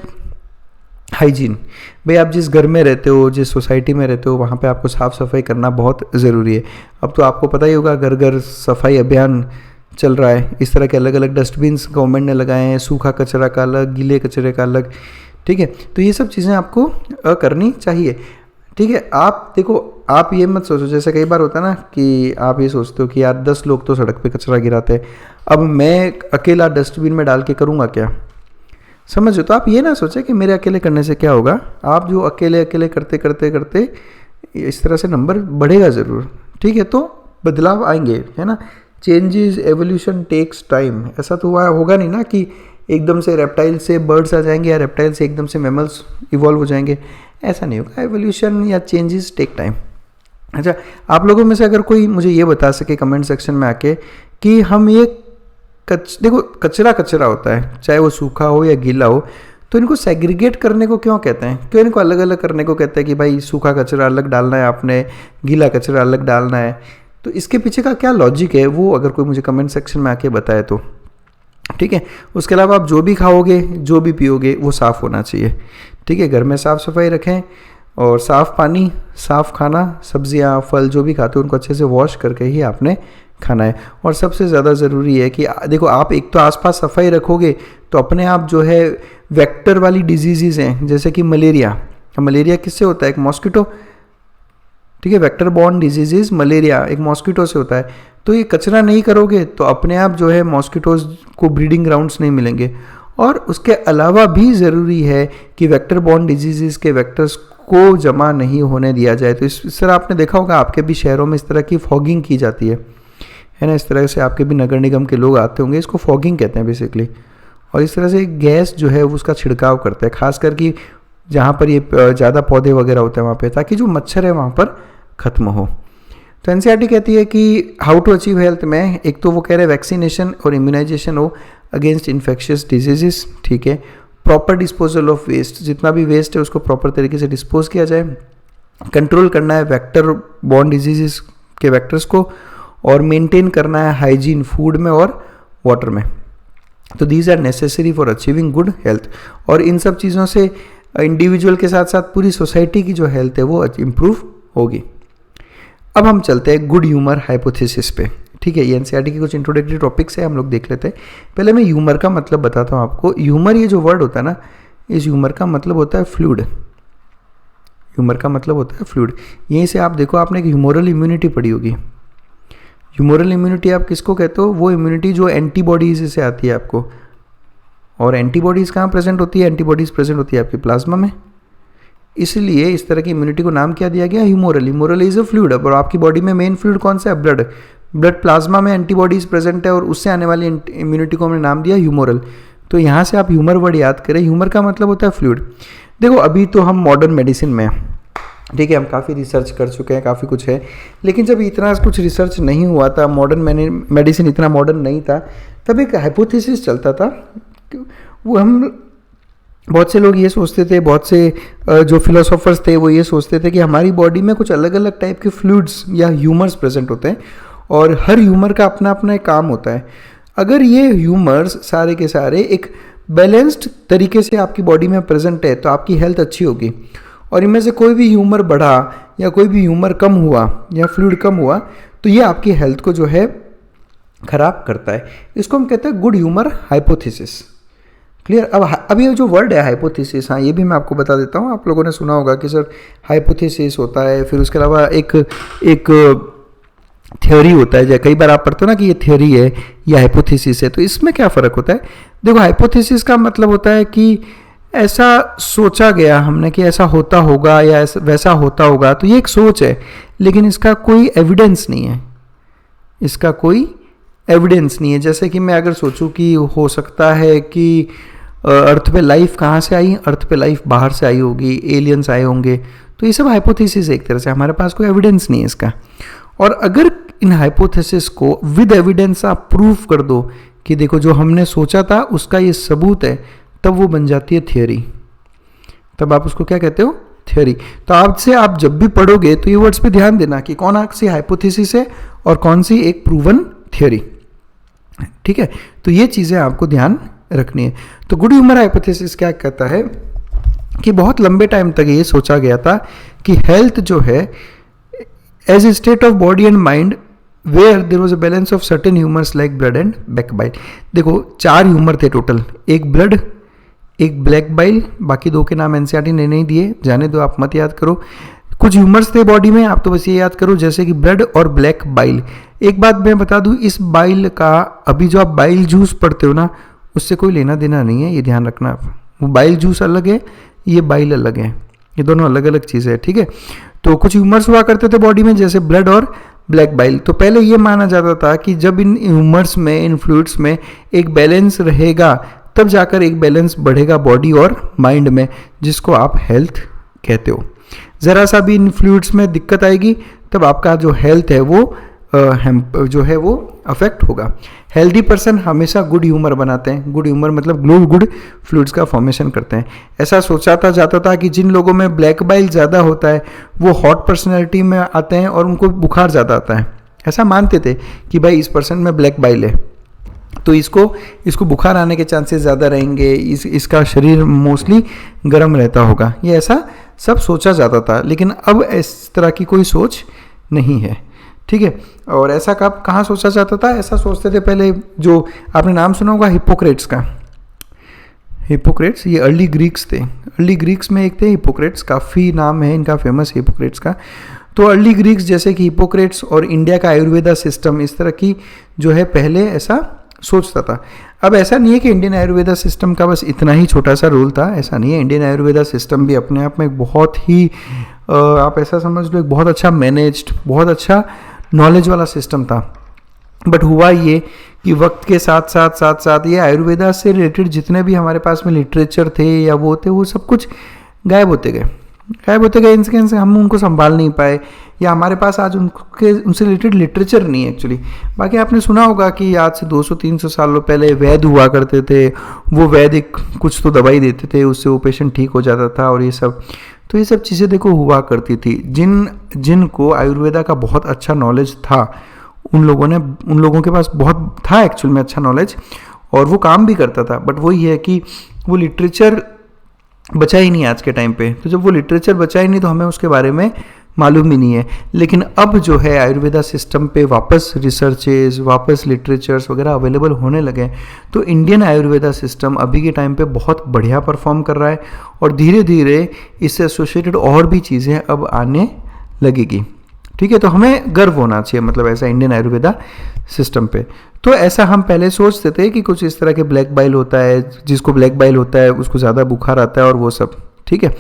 हाइजीन, भाई आप जिस घर में रहते हो, जिस सोसाइटी में रहते हो, वहाँ पे आपको साफ़ सफाई करना बहुत ज़रूरी है। अब तो आपको पता ही होगा, घर घर सफाई अभियान चल रहा है। इस तरह के अलग अलग डस्टबिन्स गवर्नमेंट ने लगाए हैं, सूखा कचरा का अलग, गीले कचरे का अलग, ठीक है। तो ये सब चीज़ें आपको करनी चाहिए, ठीक है। आप देखो, आप ये मत सोचो, जैसे कई बार होता है ना कि आप ये सोचते हो कि यार 10 लोग तो सड़क पे कचरा गिराते हैं, अब मैं अकेला डस्टबिन में डाल के करूँगा क्या, समझो। तो आप ये ना सोचें कि मेरे अकेले करने से क्या होगा। आप जो अकेले अकेले करते करते करते इस तरह से नंबर बढ़ेगा ज़रूर, ठीक है। तो बदलाव आएंगे, है ना। Changes, evolution takes time. ऐसा तो हुआ होगा नहीं ना कि एकदम से रेप्टाइल से बर्ड्स आ जाएंगे या रेप्टाइल से एकदम से मैमल्स इवॉल्व हो जाएंगे, ऐसा नहीं होगा। एवोल्यूशन या चेंजेस टेक टाइम। अच्छा, आप लोगों में से अगर कोई मुझे ये बता सके कमेंट सेक्शन में आके कि हम ये देखो, कचरा कचरा होता है, चाहे वो सूखा हो या गीला हो, तो इनको सेग्रीगेट करने को क्यों कहते हैं, क्यों इनको अलग अलग करने को कहते हैं कि भाई सूखा कचरा अलग डालना है आपने, गीला कचरा अलग डालना है। तो इसके पीछे का क्या लॉजिक है, वो अगर कोई मुझे कमेंट सेक्शन में आके बताए तो, ठीक है। उसके अलावा आप जो भी खाओगे, जो भी पियोगे, वो साफ़ होना चाहिए, ठीक है। घर में साफ़ सफाई रखें, और साफ़ पानी, साफ़ खाना, सब्जियां, फल जो भी खाते हो उनको अच्छे से वॉश करके ही आपने खाना है। और सबसे ज़्यादा ज़रूरी है कि देखो, आप एक तो आसपास सफाई रखोगे तो अपने आप जो है वेक्टर वाली डिजीज़ हैं, जैसे कि मलेरिया। मलेरिया किससे होता है, एक मॉस्किटो, ठीक है। वेक्टर बॉर्न डिजीज़ मलेरिया एक मॉस्किटो से होता है। तो ये कचरा नहीं करोगे तो अपने आप जो है मॉस्किटोज़ को ब्रीडिंग ग्राउंड्स नहीं मिलेंगे। और उसके अलावा भी ज़रूरी है कि वेक्टर बॉर्न डिजीज़ के वेक्टर्स को जमा नहीं होने दिया जाए। तो इस तरह आपने देखा होगा, आपके भी शहरों में इस तरह की फॉगिंग की जाती है ना। इस तरह से आपके भी नगर निगम के लोग आते होंगे, इसको फॉगिंग कहते हैं बेसिकली। और इस तरह से गैस जो है उसका छिड़काव करते हैं, खास करके जहाँ पर ये ज़्यादा पौधे वगैरह होते हैं वहाँ पे, ताकि जो मच्छर है वहाँ पर ख़त्म हो। तो एनसीईआरटी कहती है कि हाउ टू अचीव हेल्थ में एक तो वो कह रहे हैं वैक्सीनेशन और इम्यूनाइजेशन हो अगेंस्ट इन्फेक्शियस डिजीजेस, ठीक है। प्रॉपर डिस्पोजल ऑफ वेस्ट, जितना भी वेस्ट है उसको प्रॉपर तरीके से डिस्पोज किया जाए। कंट्रोल करना है वेक्टर बॉर्न डिजीजेस के वेक्टर्स को, और मेंटेन करना है हाइजीन फूड में और वाटर में। तो these are necessary for achieving good health. और इन सब चीज़ों से इंडिविजुअल के साथ साथ पूरी सोसाइटी की जो हेल्थ है वो इम्प्रूव होगी। अब हम चलते हैं गुड ह्यूमर हाइपोथेसिस पे, ठीक है। ये एनसीईआरटी की कुछ इंट्रोडक्टरी टॉपिक्स है, हम लोग देख लेते हैं। पहले मैं ह्यूमर का मतलब बताता हूँ आपको। ह्यूमर, ये जो वर्ड होता है ना, इस ह्यूमर का मतलब होता है फ्लूइड। ह्यूमर का मतलब होता है फ्लूइड। यहीं से आप देखो, आपने एक ह्यूमरल इम्यूनिटी पढ़ी होगी। ह्यूमरल इम्यूनिटी आप किसको कहते हो, वो इम्यूनिटी जो एंटीबॉडीज से आती है आपको। और एंटीबॉडीज़ कहाँ प्रेजेंट होती है, एंटीबॉडीज़ प्रेजेंट होती है आपकी प्लाज्मा में। इसलिए इस तरह की इम्यूनिटी को नाम क्या दिया गया, humoral. Humoral is a fluid. और आपकी बॉडी में मेन फ्लूइड कौन सा है, ब्लड। ब्लड प्लाज्मा में एंटीबॉडीज प्रेजेंट है, और उससे आने वाली इम्यूनिटी को हमने नाम दिया ह्यूमरल। तो यहाँ से आप ह्यूमर वर्ड याद करें। ह्यूमर का मतलब होता है फ्लूइड। देखो, अभी तो हम मॉडर्न मेडिसिन में, ठीक है, हम काफ़ी रिसर्च कर चुके हैं, काफ़ी कुछ है। लेकिन जब इतना कुछ रिसर्च नहीं हुआ था, मॉडर्न मेडिसिन इतना मॉडर्न नहीं था, तब एक हाइपोथेसिस चलता था। वो हम बहुत से लोग ये सोचते थे, बहुत से जो फिलोसोफर्स थे वो ये सोचते थे कि हमारी बॉडी में कुछ अलग अलग टाइप के फ्लूइड्स या ह्यूमर्स प्रेजेंट होते हैं, और हर ह्यूमर का अपना अपना एक काम होता है। अगर ये ह्यूमर्स सारे के सारे एक बैलेंस्ड तरीके से आपकी बॉडी में प्रेजेंट है तो आपकी हेल्थ अच्छी होगी। और इनमें से कोई भी ह्यूमर बढ़ा या कोई भी ह्यूमर कम हुआ या फ्लूइड कम हुआ तो ये आपकी हेल्थ को जो है खराब करता है। इसको हम कहते हैं गुड ह्यूमर हाइपोथेसिस। क्लियर। अब ये जो वर्ड है हाइपोथेसिस, हाँ, ये भी मैं आपको बता देता हूँ। आप लोगों ने सुना होगा कि सर हाइपोथेसिस होता है, फिर उसके अलावा एक थ्योरी होता है। कई बार आप पढ़ते हो ना कि ये थ्योरी है, ये हाइपोथेसिस है। तो इसमें क्या फ़र्क होता है, देखो, हाइपोथेसिस का मतलब होता है कि ऐसा सोचा गया हमने कि ऐसा होता होगा या ऐसा वैसा होता होगा। तो ये एक सोच है, लेकिन इसका कोई एविडेंस नहीं है, इसका कोई एविडेंस नहीं है। जैसे कि मैं अगर सोचूं कि हो सकता है कि अर्थ पे लाइफ कहाँ से आई, अर्थ पे लाइफ बाहर से आई होगी, एलियंस आए होंगे, तो ये सब हाइपोथेसिस है एक तरह से, हमारे पास कोई एविडेंस नहीं है इसका। और अगर इन हाइपोथेसिस को विद एविडेंस आप प्रूव कर दो कि देखो जो हमने सोचा था उसका ये सबूत है, तब वो बन जाती है थियोरी। तब आप उसको क्या कहते हो, थियोरी। तो आपसे आप जब भी पढ़ोगे तो ये वर्ड्स पे ध्यान देना कि कौन सी हाइपोथेसिस है और कौन सी एक प्रूवन थियोरी, ठीक है। तो ये चीज़ें आपको ध्यान रखनी है। तो गुड ह्यूमर हाइपोथेसिस क्या कहता है कि बहुत लंबे टाइम तक ये सोचा गया था कि हेल्थ जो है as a state of body and mind where there was a balance of certain humours like blood and back bile. देखो 4 ह्यूमर थे टोटल, एक ब्लड, एक ब्लैक बाइल, बाकी 2 के नाम एनसीईआरटी ने नहीं दिए, जाने दो, आप मत याद करो। कुछ ह्यूमर्स थे बॉडी में, आप तो बस ये याद करो जैसे कि ब्लड और ब्लैक बाइल। एक बात मैं बता दूं, इस बाइल का अभी जो आप बाइल जूस पढ़ते हो ना, उससे कोई लेना देना नहीं है, ये ध्यान रखना आप। वो बाइल जूस अलग है, ये बाइल अलग है, ये दोनों अलग अलग चीज़ें हैं, ठीक है। तो कुछ ह्यूमर्स हुआ करते थे बॉडी में जैसे ब्लड और ब्लैक बाइल। तो पहले ये माना जाता था कि जब इन ह्यूमर्स में, इन फ्लूइड्स में एक बैलेंस रहेगा तब जाकर एक बैलेंस बढ़ेगा बॉडी और माइंड में, जिसको आप हेल्थ कहते हो। ज़रा सा भी इन फ्लूइड्स में दिक्कत आएगी तब आपका जो हेल्थ है वो जो है वो अफेक्ट होगा। हेल्दी पर्सन हमेशा गुड ह्यूमर बनाते हैं, गुड ह्यूमर मतलब गुड फ्लूइड्स का फॉर्मेशन करते हैं। ऐसा सोचा जाता था कि जिन लोगों में ब्लैक बाइल ज़्यादा होता है वो हॉट पर्सनैलिटी में आते हैं और उनको बुखार ज़्यादा आता है। ऐसा मानते थे कि भाई इस पर्सन में ब्लैक बाइल है तो इसको बुखार आने के चांसेस ज़्यादा रहेंगे, इसका शरीर मोस्टली गर्म रहता होगा। ये ऐसा सब सोचा जाता था, लेकिन अब इस तरह की कोई सोच नहीं है, ठीक है। और ऐसा कहाँ सोचा जाता था? ऐसा सोचते थे पहले, जो आपने नाम सुना होगा हिप्पोक्रेट्स का। हिप्पोक्रेट्स ये अर्ली ग्रीक्स थे। अर्ली ग्रीक्स में एक थे हिप्पोक्रेट्स, काफ़ी नाम है इनका फेमस हिप्पोक्रेट्स का। तो अर्ली ग्रीक्स जैसे कि हिप्पोक्रेट्स और इंडिया का आयुर्वेदा सिस्टम, इस तरह की जो है पहले ऐसा सोचता था। अब ऐसा नहीं है कि इंडियन आयुर्वेदा सिस्टम का बस इतना ही छोटा सा रोल था, ऐसा नहीं है। इंडियन आयुर्वेदा सिस्टम भी अपने आप में एक बहुत ही आप ऐसा समझ लो एक बहुत अच्छा मैनेज्ड, बहुत अच्छा नॉलेज वाला सिस्टम था। बट हुआ ये कि वक्त के साथ साथ ये आयुर्वेदा से रिलेटेड जितने भी हमारे पास में लिटरेचर थे या वो थे, वो सब कुछ गायब होते गए इन से हम उनको संभाल नहीं पाए, या हमारे पास आज उनसे रिलेटेड लिटरेचर नहीं है एक्चुअली। बाकी आपने सुना होगा कि आज से 200-300 सालों पहले वैद्य हुआ करते थे, वो वैद्य कुछ तो दवाई देते थे, उससे वो पेशेंट ठीक हो जाता था और ये सब। तो ये सब चीज़ें देखो हुआ करती थी। जिनको आयुर्वेदा का बहुत अच्छा नॉलेज था, उन लोगों के पास बहुत था एक्चुअल में अच्छा नॉलेज, और वो काम भी करता था। बट वही है कि वो लिटरेचर बचा ही नहीं आज के टाइम पे। तो जब वो लिटरेचर बचा ही नहीं तो हमें उसके बारे में मालूम ही नहीं है। लेकिन अब जो है आयुर्वेदा सिस्टम पे वापस रिसर्चेस, वापस लिटरेचर्स वगैरह अवेलेबल होने लगे, तो इंडियन आयुर्वेदा सिस्टम अभी के टाइम पे बहुत बढ़िया परफॉर्म कर रहा है, और धीरे धीरे इससे एसोसिएटेड और भी चीज़ें अब आने लगेगी, ठीक है। तो हमें गर्व होना चाहिए मतलब ऐसा इंडियन आयुर्वेदा सिस्टम पे। तो ऐसा हम पहले सोचते थे कि कुछ इस तरह के ब्लैक बाइल होता है, जिसको ब्लैक बाइल होता है उसको ज़्यादा बुखार आता है और वो सब, ठीक है।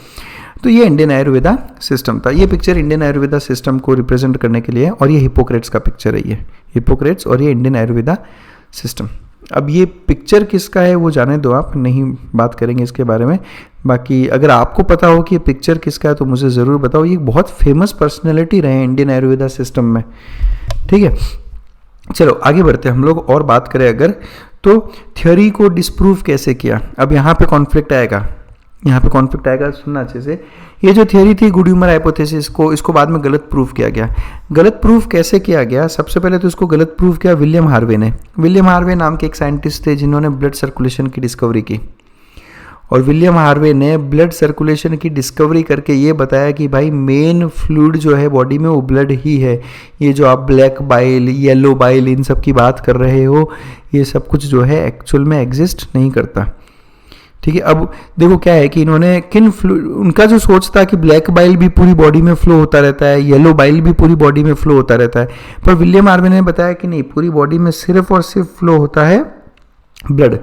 तो ये इंडियन आयुर्वेदा सिस्टम था। ये पिक्चर इंडियन आयुर्वेदा सिस्टम को रिप्रेजेंट करने के लिए, और ये हिप्पोक्रेट्स का पिक्चर है, ये हिप्पोक्रेट्स और ये इंडियन आयुर्वेदा सिस्टम। अब ये पिक्चर किसका है वो जाने दो, आप नहीं बात करेंगे इसके बारे में। बाकी अगर आपको पता हो कि ये पिक्चर किसका है तो मुझे ज़रूर बताओ। ये बहुत फेमस पर्सनैलिटी रहे हैं इंडियन आयुर्वेदा सिस्टम में, ठीक है। चलो आगे बढ़ते हैं हम लोग और बात करें अगर, तो थ्योरी को डिस्प्रूव कैसे किया। अब यहाँ पे कॉन्फ्लिक्ट आएगा, सुनना अच्छे से। ये जो थ्योरी थी गुड ह्यूमर हाइपोथेसिस को, इसको बाद में गलत प्रूफ किया गया। गलत प्रूफ कैसे किया गया? सबसे पहले तो इसको गलत प्रूफ किया विलियम हार्वे ने। विलियम हार्वे नाम के एक साइंटिस्ट थे जिन्होंने ब्लड सर्कुलेशन की डिस्कवरी की, और विलियम हार्वे ने ब्लड सर्कुलेशन की डिस्कवरी करके ये बताया कि भाई मेन फ्लूइड जो है बॉडी में वो ब्लड ही है। ये जो आप ब्लैक बाइल, येलो बाइल इन सब की बात कर रहे हो, ये सब कुछ जो है एक्चुअल में एग्जिस्ट नहीं करता, ठीक है। अब देखो क्या है कि इन्होंने उनका जो सोच था कि ब्लैक बाइल भी पूरी बॉडी में फ्लो होता रहता है, येलो बाइल भी पूरी बॉडी में फ्लो होता रहता है, पर विलियम हार्वे ने बताया कि नहीं, पूरी बॉडी में सिर्फ और सिर्फ फ्लो होता है ब्लड।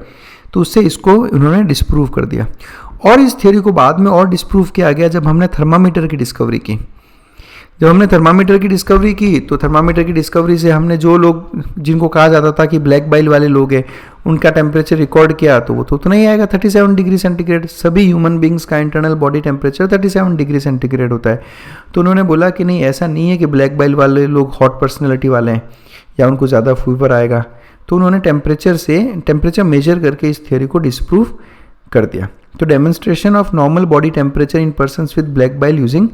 तो उससे इसको उन्होंने डिस्प्रूव कर दिया। और इस थ्योरी को बाद में और डिस्प्रूव किया गया जब हमने थर्मामीटर की डिस्कवरी की। जब हमने थर्मामीटर की डिस्कवरी की तो थर्मामीटर की डिस्कवरी से हमने जो लोग जिनको कहा जाता था कि ब्लैक बाइल वाले लोग हैं, उनका टेम्परेचर रिकॉर्ड किया तो वो तो उतना ही आएगा, 37 डिग्री सेंटीग्रेड। सभी ह्यूमन बींग्स का internal body temperature 37 degree centigrade होता है। तो उन्होंने बोला कि नहीं, ऐसा नहीं है कि ब्लैक बाइल वाले लोग हॉट पर्सनैलिटी वाले हैं या उनको ज़्यादा फीवर आएगा। तो उन्होंने टेम्परेचर मेजर करके इस थ्योरी को डिस्प्रूव कर दिया। तो demonstration of normal body temperature in persons with black bile using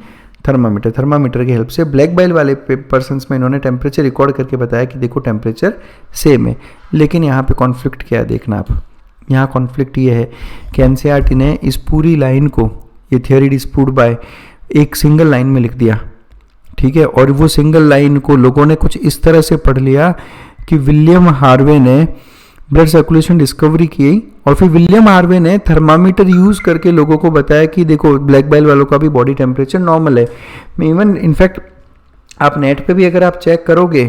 thermometer की हेल्प से ब्लैक बाइल वाले पर्सन्स में इन्होंने टेम्परेचर रिकॉर्ड करके बताया कि देखो टेम्परेचर सेम है। लेकिन यहाँ पे कॉन्फ्लिक्ट क्या है देखना आप। यहाँ कॉन्फ्लिक्ट ये है कि एनसीईआरटी ने इस पूरी लाइन को ये थियोरी डिस्प्रूव्ड बाय, एक सिंगल लाइन में लिख दिया, ठीक है। और वो सिंगल लाइन को लोगों ने कुछ इस तरह से पढ़ लिया कि विलियम हार्वे ने ब्लड सर्कुलेशन डिस्कवरी की, और फिर विलियम हार्वे ने थर्मामीटर यूज करके लोगों को बताया कि देखो ब्लैक बेल वालों का भी बॉडी टेम्परेचर नॉर्मल है। इवन इनफैक्ट आप नेट पे भी अगर आप चेक करोगे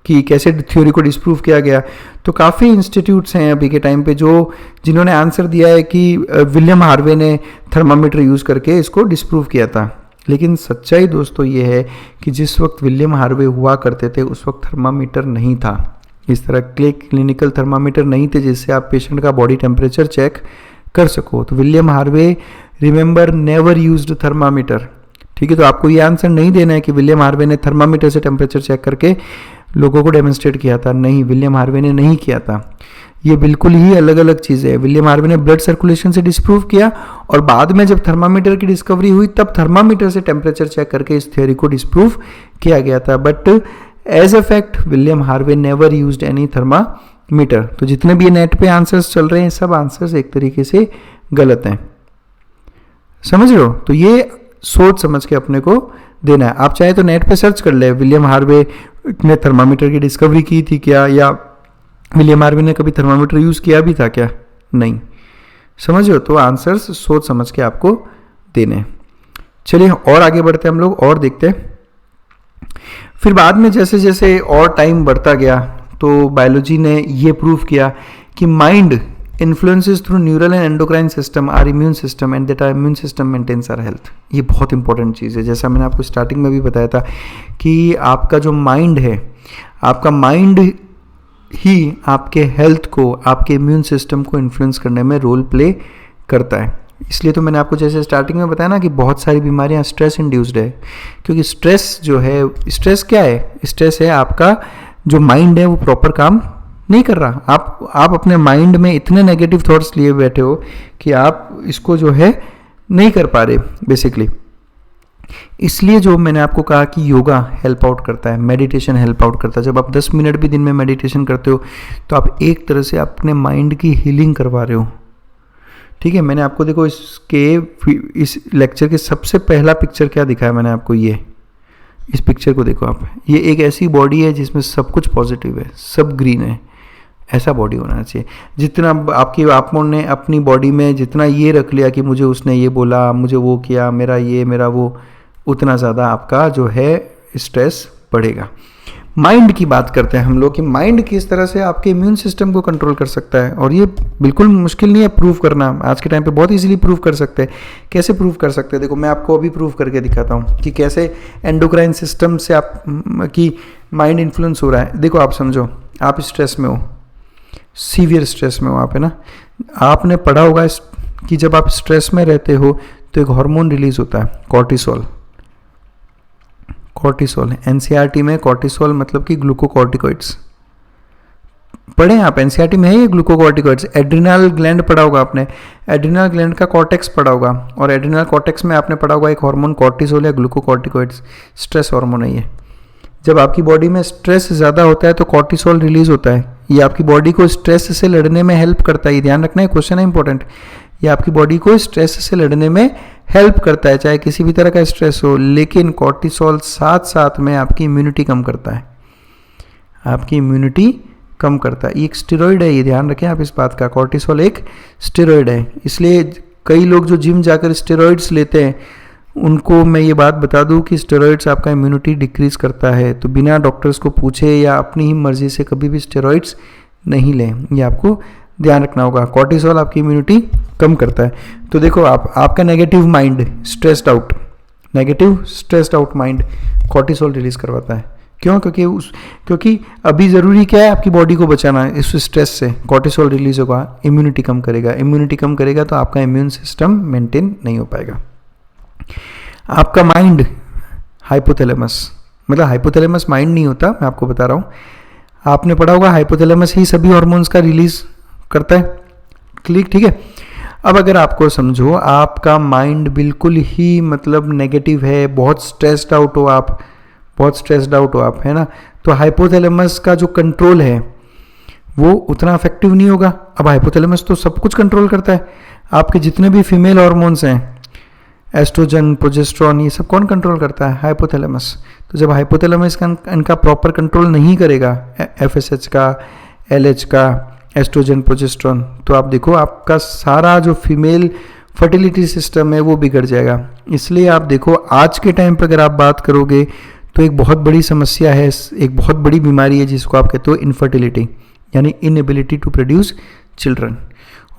कि कैसे थ्योरी को डिस्प्रूव किया गया, तो काफ़ी इंस्टीट्यूट्स हैं अभी के टाइम पे जिन्होंने आंसर दिया है कि विलियम हार्वे ने थर्मामीटर यूज़ करके इसको डिस्प्रूव किया था। लेकिन सच्चाई दोस्तों ये है कि जिस वक्त विलियम हार्वे हुआ करते थे उस वक्त थर्मामीटर नहीं था, इस तरह क्लिनिकल थर्मामीटर नहीं थे जिससे आप पेशेंट का बॉडी टेम्परेचर चेक कर सको। तो William Harvey remember never used thermometer, ठीक है। तो आपको ये आंसर नहीं देना है कि विलियम हार्वे ने थर्मामीटर से टेम्परेचर चेक करके लोगों को डेमोन्स्ट्रेट किया था, नहीं, विलियम हार्वे ने नहीं किया था। ये बिल्कुल ही अलग अलग चीज़ें हैं। विलियम हार्वे ने ब्लड सर्कुलेशन से डिस्प्रूव किया, और बाद में जब थर्मामीटर की डिस्कवरी हुई तब थर्मामीटर से टेम्परेचर चेक करके इस थ्योरी को डिस्प्रूव किया गया था। But as a fact William Harvey never used any thermometer. तो जितने भी नेट पे आंसर्स चल रहे हैं सब आंसर्स एक तरीके से गलत हैं, समझ रहे हो। तो ये सोच समझ के अपने को देना है। आप चाहे तो नेट पे सर्च कर ले विलियम हार्वे ने थर्मामीटर की डिस्कवरी की थी क्या, या विलियम हार्वे ने कभी थर्मामीटर यूज़ किया भी था क्या, नहीं, समझ हो। तो आंसर्स सोच समझ के आपको देने। चलिए और आगे बढ़ते हैं हम लोग और देखते हैं। फिर बाद में जैसे जैसे और टाइम बढ़ता गया तो बायोलॉजी ने ये प्रूव किया कि mind influences through neural and endocrine system our immune system and that our immune system maintains our health. ये बहुत इंपॉर्टेंट चीज़ है। जैसा मैंने आपको स्टार्टिंग में भी बताया था कि आपका जो माइंड है, आपका माइंड ही आपके हेल्थ को, आपके इम्यून सिस्टम को इन्फ्लुएंस करने में रोल प्ले करता है। इसलिए तो मैंने आपको जैसे स्टार्टिंग में बताया ना कि बहुत सारी बीमारियां स्ट्रेस इंड्यूस्ड है, क्योंकि स्ट्रेस जो है, स्ट्रेस क्या है, स्ट्रेस है आपका जो माइंड है वो प्रॉपर काम नहीं कर रहा। आप अपने माइंड में इतने नेगेटिव थॉट्स लिए बैठे हो कि आप इसको जो है नहीं कर पा रहे बेसिकली। इसलिए जो मैंने आपको कहा कि योगा हेल्प आउट करता है, मेडिटेशन हेल्प आउट करता है। जब आप 10 मिनट भी दिन में मेडिटेशन करते हो तो आप एक तरह से अपने माइंड की हीलिंग करवा रहे हो, ठीक है। मैंने आपको देखो इस लेक्चर के सबसे पहला पिक्चर क्या दिखाया मैंने आपको, ये इस पिक्चर को देखो आप। ये एक ऐसी बॉडी है जिसमें सब कुछ पॉजिटिव है, सब ग्रीन है, ऐसा बॉडी होना चाहिए। जितना आपने अपनी बॉडी में जितना ये रख लिया कि मुझे उसने ये बोला, मुझे वो किया, मेरा ये मेरा वो, उतना ज़्यादा आपका जो है स्ट्रेस बढ़ेगा। माइंड की बात करते हैं हम लोग कि माइंड किस तरह से आपके इम्यून सिस्टम को कंट्रोल कर सकता है, और ये बिल्कुल मुश्किल नहीं है प्रूव करना। आज के टाइम पे बहुत इजीली प्रूव कर सकते हैं। कैसे प्रूव कर सकते हैं, देखो मैं आपको अभी प्रूव करके दिखाता हूँ कि कैसे एंडोक्राइन सिस्टम से आप की माइंड इन्फ्लुएंस हो रहा है। देखो आप समझो, आप स्ट्रेस में हो, सीवियर स्ट्रेस में हो आप, है ना। आपने पढ़ा होगा कि जब आप स्ट्रेस में रहते हो तो एक हार्मोन रिलीज होता है, कॉर्टिसोल। कॉर्टिसोल एनसीईआरटी में कॉर्टिसोल मतलब कि ग्लूकोकॉर्टिकॉइड्स पढ़े आप, एनसीईआरटी में है ये ग्लूकोकॉर्टिकॉइड्स। एड्रिनल ग्लैंड पढ़ा होगा आपने, एड्रिनल ग्लैंड का कॉर्टेक्स पढ़ा होगा, और एड्रिनल कॉर्टेक्स में आपने पढ़ा होगा एक हार्मोन कॉर्टिसोल या ग्लूकोकॉर्टिकॉइड्स, स्ट्रेस हार्मोन है ये। जब आपकी बॉडी में स्ट्रेस ज़्यादा होता है तो कॉर्टिसोल रिलीज होता है। ये आपकी बॉडी को स्ट्रेस से लड़ने में हेल्प करता है। ये ध्यान रखना है, क्वेश्चन है इंपॉर्टेंट। ये आपकी बॉडी को स्ट्रेस से लड़ने में हेल्प करता है, चाहे किसी भी तरह का स्ट्रेस हो। लेकिन कॉर्टिसोल साथ साथ में आपकी इम्यूनिटी कम करता है, आपकी इम्यूनिटी कम करता है। ये एक स्टेरॉइड है, ये ध्यान रखें आप इस बात का। कॉर्टिसोल एक स्टेरॉइड है, इसलिए कई लोग जो जिम जाकर स्टेरॉइड्स लेते हैं उनको मैं ये बात बता दूं कि स्टेरॉइड्स आपका इम्यूनिटी डिक्रीज करता है। तो बिना डॉक्टर्स को पूछे या अपनी ही मर्जी से कभी भी स्टेरॉइड्स नहीं लें, ये आपको ध्यान रखना होगा। कॉर्टिसोल आपकी इम्यूनिटी कम करता है। तो देखो आपका negative mind, stressed out, negative stressed out mind cortisol release करवाता है। क्यों? क्योंकि अभी ज़रूरी क्या है, आपकी बॉडी को बचाना है इस स्ट्रेस से। कॉर्टिसोल रिलीज होगा, इम्यूनिटी कम करेगा, इम्यूनिटी कम करेगा तो आपका इम्यून सिस्टम मेंटेन नहीं हो पाएगा। आपका माइंड हाइपोथैलेमस, मतलब हाइपोथैलेमस माइंड नहीं होता, मैं आपको बता रहा हूँ। आपने पढ़ा होगा हाइपोथैलेमस ही सभी हार्मोन्स का रिलीज करता है, ठीक है। अब अगर आपको समझो आपका माइंड बिल्कुल ही मतलब नेगेटिव है, बहुत स्ट्रेस्ड आउट हो आप, बहुत स्ट्रेस्ड आउट हो आप, है ना, तो हाइपोथैलेमस का जो कंट्रोल है वो उतना इफेक्टिव नहीं होगा। अब हाइपोथैलेमस तो सब कुछ कंट्रोल करता है, आपके जितने भी फीमेल हार्मोन्स हैं, एस्ट्रोजन, प्रोजेस्टेरॉन, ये सब कौन कंट्रोल करता है? हाइपोथैलेमस। तो जब हाइपोथैलेमस का इनका प्रॉपर कंट्रोल नहीं करेगा, एफएसएच का, एलएच का, एस्ट्रोजन, प्रोजेस्टेरॉन, तो आप देखो आपका सारा जो फीमेल फर्टिलिटी सिस्टम है वो बिगड़ जाएगा। इसलिए आप देखो आज के टाइम पर अगर आप बात करोगे तो एक बहुत बड़ी समस्या है, एक बहुत बड़ी बीमारी है जिसको आप कहते हो इनफर्टिलिटी, यानी इनएबिलिटी टू प्रोड्यूस चिल्ड्रन।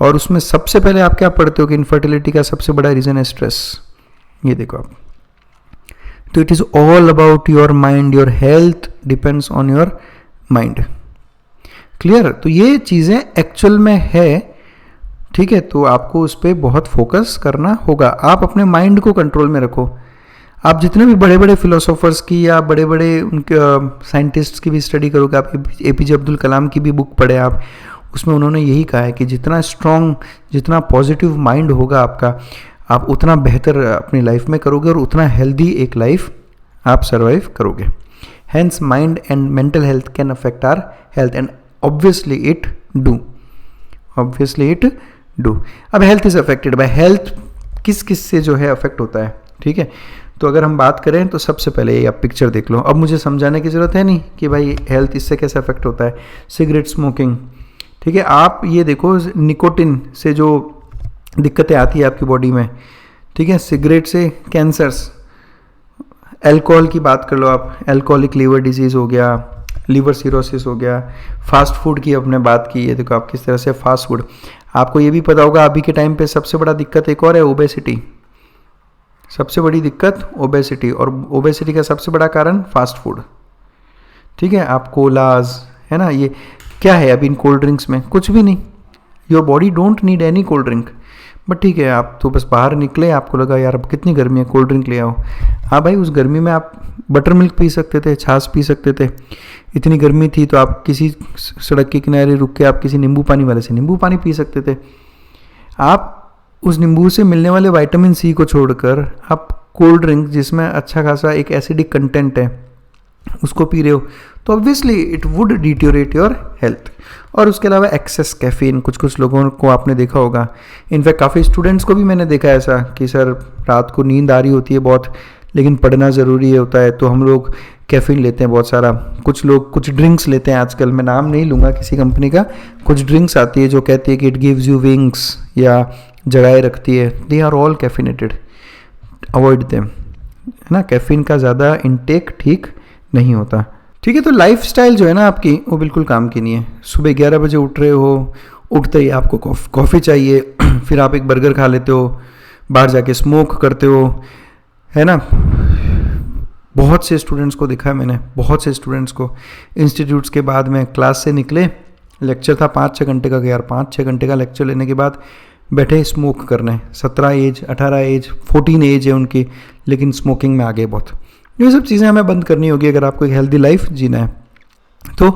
और उसमें सबसे पहले आप क्या पढ़ते हो कि इनफर्टिलिटी का सबसे बड़ा रीज़न है स्ट्रेस। ये देखो आप, तो it is all about your mind, your health depends on your mind. Clear? तो ये चीज़ें एक्चुअल में है, ठीक है। तो आपको उस पर बहुत फोकस करना होगा। आप अपने माइंड को कंट्रोल में रखो। आप जितने भी बड़े बड़े फिलोसोफर्स की या बड़े बड़े उनके साइंटिस्ट्स की भी स्टडी करोगे, आप एपीजे अब्दुल कलाम की भी बुक पढ़े आप, उसमें उन्होंने यही कहा है कि जितना स्ट्रॉन्ग, जितना पॉजिटिव माइंड होगा आपका, आप उतना बेहतर अपनी लाइफ में करोगे और उतना हेल्दी एक लाइफ आप सर्वाइव करोगे। Hence mind and mental health can affect our health and obviously it do, obviously it do. अब health is affected by, health किस किस से जो है अफेक्ट होता है, ठीक है। तो अगर हम बात करें तो सबसे पहले ये आप पिक्चर देख लो। अब मुझे समझाने की ज़रूरत है नहीं कि भाई हेल्थ इससे कैसे अफेक्ट होता है। सिगरेट स्मोकिंग, ठीक है। आप ये देखो निकोटिन से जो दिक्कतें आती है आपकी बॉडी में, ठीक है, सिगरेट से कैंसर्स। अल्कोहल की बात कर लो आप, अल्कोहलिक लीवर डिजीज़ हो गया, लीवर सिरोसिस हो गया। फास्ट फूड की अपने बात की है, देखो आप किस तरह से फास्ट फूड। आपको ये भी पता होगा अभी के टाइम पे सबसे बड़ा दिक्कत एक और है, ओबेसिटी। सबसे बड़ी दिक्कत ओबेसिटी, और ओबेसिटी का सबसे बड़ा कारण फास्ट फूड, ठीक है। आप कोलाज, है ना, ये क्या है अभी इन कोल्ड ड्रिंक्स में? कुछ भी नहीं। Your body don't need any cold drink, but ठीक है, आप तो बस बाहर निकले, आपको लगा यार अब कितनी गर्मी है, कोल्ड ड्रिंक ले आओ। हाँ भाई, उस गर्मी में आप बटर मिल्क पी सकते थे, छाछ पी सकते थे। इतनी गर्मी थी तो आप किसी सड़क के किनारे रुक के आप किसी नींबू पानी वाले से नींबू पानी पी सकते थे। आप उस नींबू से मिलने वाले विटामिन सी को छोड़कर आप कोल्ड ड्रिंक जिसमें अच्छा खासा एक एसिडिक कंटेंट है उसको पी रहे हो, तो obviously it would deteriorate your health. और उसके अलावा एक्सेस कैफीन, कुछ कुछ लोगों को आपने देखा होगा, इनफैक्ट काफ़ी स्टूडेंट्स को भी मैंने देखा ऐसा कि सर रात को नींद आ रही होती है बहुत, लेकिन पढ़ना ज़रूरी होता है, तो हम लोग कैफ़ीन लेते हैं बहुत सारा। कुछ लोग कुछ ड्रिंक्स लेते हैं आजकल, मैं नाम नहीं लूँगा किसी कंपनी का, कुछ ड्रिंक्स आती है जो कहती है कि इट गिव्स यू विंग्स या जगाए रखती है। They are all caffeinated, avoid them, है ना। कैफीन का ज़्यादा इनटेक ठीक नहीं होता, ठीक है। तो लाइफस्टाइल जो है ना आपकी, वो बिल्कुल काम की नहीं है। सुबह 11 बजे उठ रहे हो, उठते ही आपको कॉफ़ी चाहिए, फिर आप एक बर्गर खा लेते हो, बाहर जाके स्मोक करते हो, है ना। बहुत से स्टूडेंट्स को देखा है मैंने, बहुत से स्टूडेंट्स को इंस्टीट्यूट्स के बाद में क्लास से निकले, लेक्चर था 5-6 घंटे का, यार 5-6 घंटे का लेक्चर लेने के बाद बैठे स्मोक करने। 17 एज, 18 एज, 14 एज है उनकी, लेकिन स्मोकिंग में आ गए बहुत। ये सब चीज़ें हमें बंद करनी होगी अगर आपको एक हेल्दी लाइफ जीना है। तो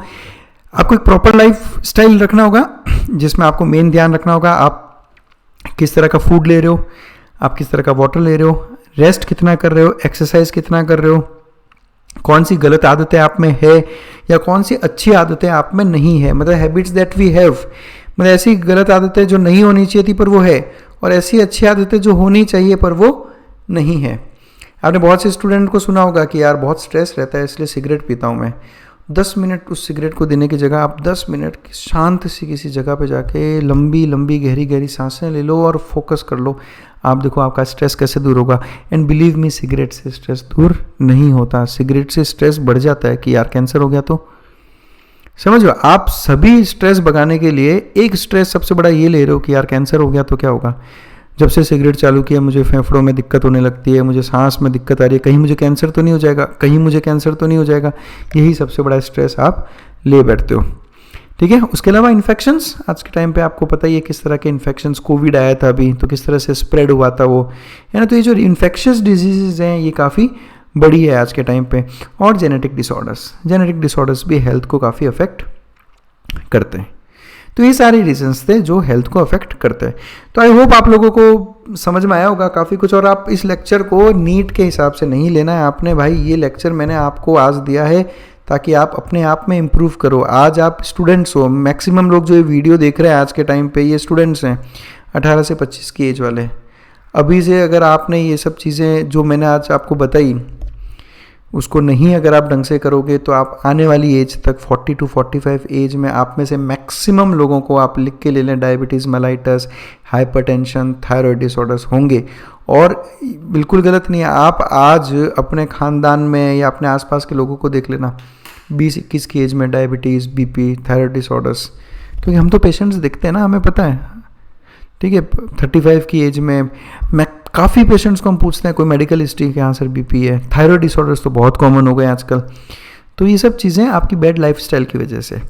आपको एक प्रॉपर लाइफ स्टाइल रखना होगा, जिसमें आपको मेन ध्यान रखना होगा आप किस तरह का फूड ले रहे हो, आप किस तरह का वाटर ले रहे हो, रेस्ट कितना कर रहे हो, एक्सरसाइज कितना कर रहे हो, कौन सी गलत आदतें आप में है या कौन सी अच्छी आदतें आप में नहीं है। मतलब हैबिट्स दैट वी हैव, मतलब ऐसी गलत आदतें जो नहीं होनी चाहिए थी पर वो है, और ऐसी अच्छी आदतें जो होनी चाहिए पर वो नहीं है। आपने बहुत से स्टूडेंट को सुना होगा कि यार बहुत स्ट्रेस रहता है इसलिए सिगरेट पीता हूँ मैं। 10 मिनट उस सिगरेट को देने की जगह आप 10 मिनट शांत सी किसी जगह पे जाके लंबी लंबी गहरी गहरी सांसें ले लो और फोकस कर लो। आप देखो आपका स्ट्रेस कैसे दूर होगा। एंड बिलीव मी, सिगरेट से स्ट्रेस दूर नहीं होता, सिगरेट से स्ट्रेस बढ़ जाता है कि यार कैंसर हो गया तो। समझ लो, आप सभी स्ट्रेस भगाने के लिए एक स्ट्रेस सबसे बड़ा ये ले रहे हो कि यार कैंसर हो गया तो क्या होगा। जब से सिगरेट चालू किया मुझे फेफड़ों में दिक्कत होने लगती है, मुझे सांस में दिक्कत आ रही है, कहीं मुझे कैंसर तो नहीं हो जाएगा, कहीं मुझे कैंसर तो नहीं हो जाएगा। यही सबसे बड़ा स्ट्रेस आप ले बैठते हो, ठीक है। उसके अलावा इन्फेक्शंस, आज के टाइम पे आपको पता ही है किस तरह के इन्फेक्शंस, कोविड आया था अभी तो किस तरह से स्प्रेड हुआ था वो, है ना। तो ये जो इन्फेक्शियस डिजीजेज हैं ये काफ़ी बड़ी है आज के टाइम पे। और जेनेटिक डिसऑर्डर्स भी हेल्थ को काफ़ी अफेक्ट करते हैं। तो ये सारे रीजंस थे जो हेल्थ को अफेक्ट करते हैं। तो आई होप आप लोगों को समझ में आया होगा काफ़ी कुछ। और आप इस लेक्चर को नीट के हिसाब से नहीं लेना है आपने, भाई ये लेक्चर मैंने आपको आज दिया है ताकि आप अपने आप में इम्प्रूव करो। आज आप स्टूडेंट्स हो, मैक्सिमम लोग जो ये वीडियो देख रहे हैं आज के टाइम पे ये स्टूडेंट्स हैं 18 से 25 की एज वाले। अभी से अगर आपने ये सब चीज़ें जो मैंने आज आपको बताई उसको नहीं अगर आप ढंग से करोगे तो आप आने वाली एज तक 40 to 45 एज में आप में से मैक्सिमम लोगों को आप लिख के ले लें diabetes mellitus, hypertension, thyroid disorders होंगे। और बिल्कुल गलत नहीं है, आप आज अपने ख़ानदान में या अपने आसपास के लोगों को देख लेना 20-21 की एज में डायबिटीज़, बीपी, थायराइड डिसऑर्डर्स, क्योंकि हम तो पेशेंट्स देखते हैं ना, हमें पता है। ठीक है, 35 की एज में मैं काफ़ी पेशेंट्स को हम पूछते हैं कोई मेडिकल हिस्ट्री के, हाँ सर बीपी है। थायराइड डिसऑर्डर्स तो बहुत कॉमन हो गए आजकल। तो ये सब चीज़ें आपकी बैड लाइफस्टाइल की वजह से।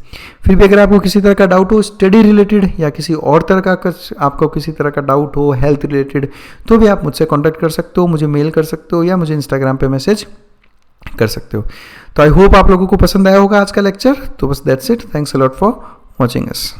फिर भी अगर आपको किसी तरह का डाउट हो स्टडी रिलेटेड या किसी और तरह का आपको किसी तरह का डाउट हो हेल्थ रिलेटेड, तो भी आप मुझसे कॉन्टैक्ट कर सकते हो, मुझे मेल कर सकते हो या मुझे इंस्टाग्राम पे मैसेज कर सकते हो। तो आई होप आप लोगों को पसंद आया होगा आज का लेक्चर। तो बस that's it, thanks a lot for watching us.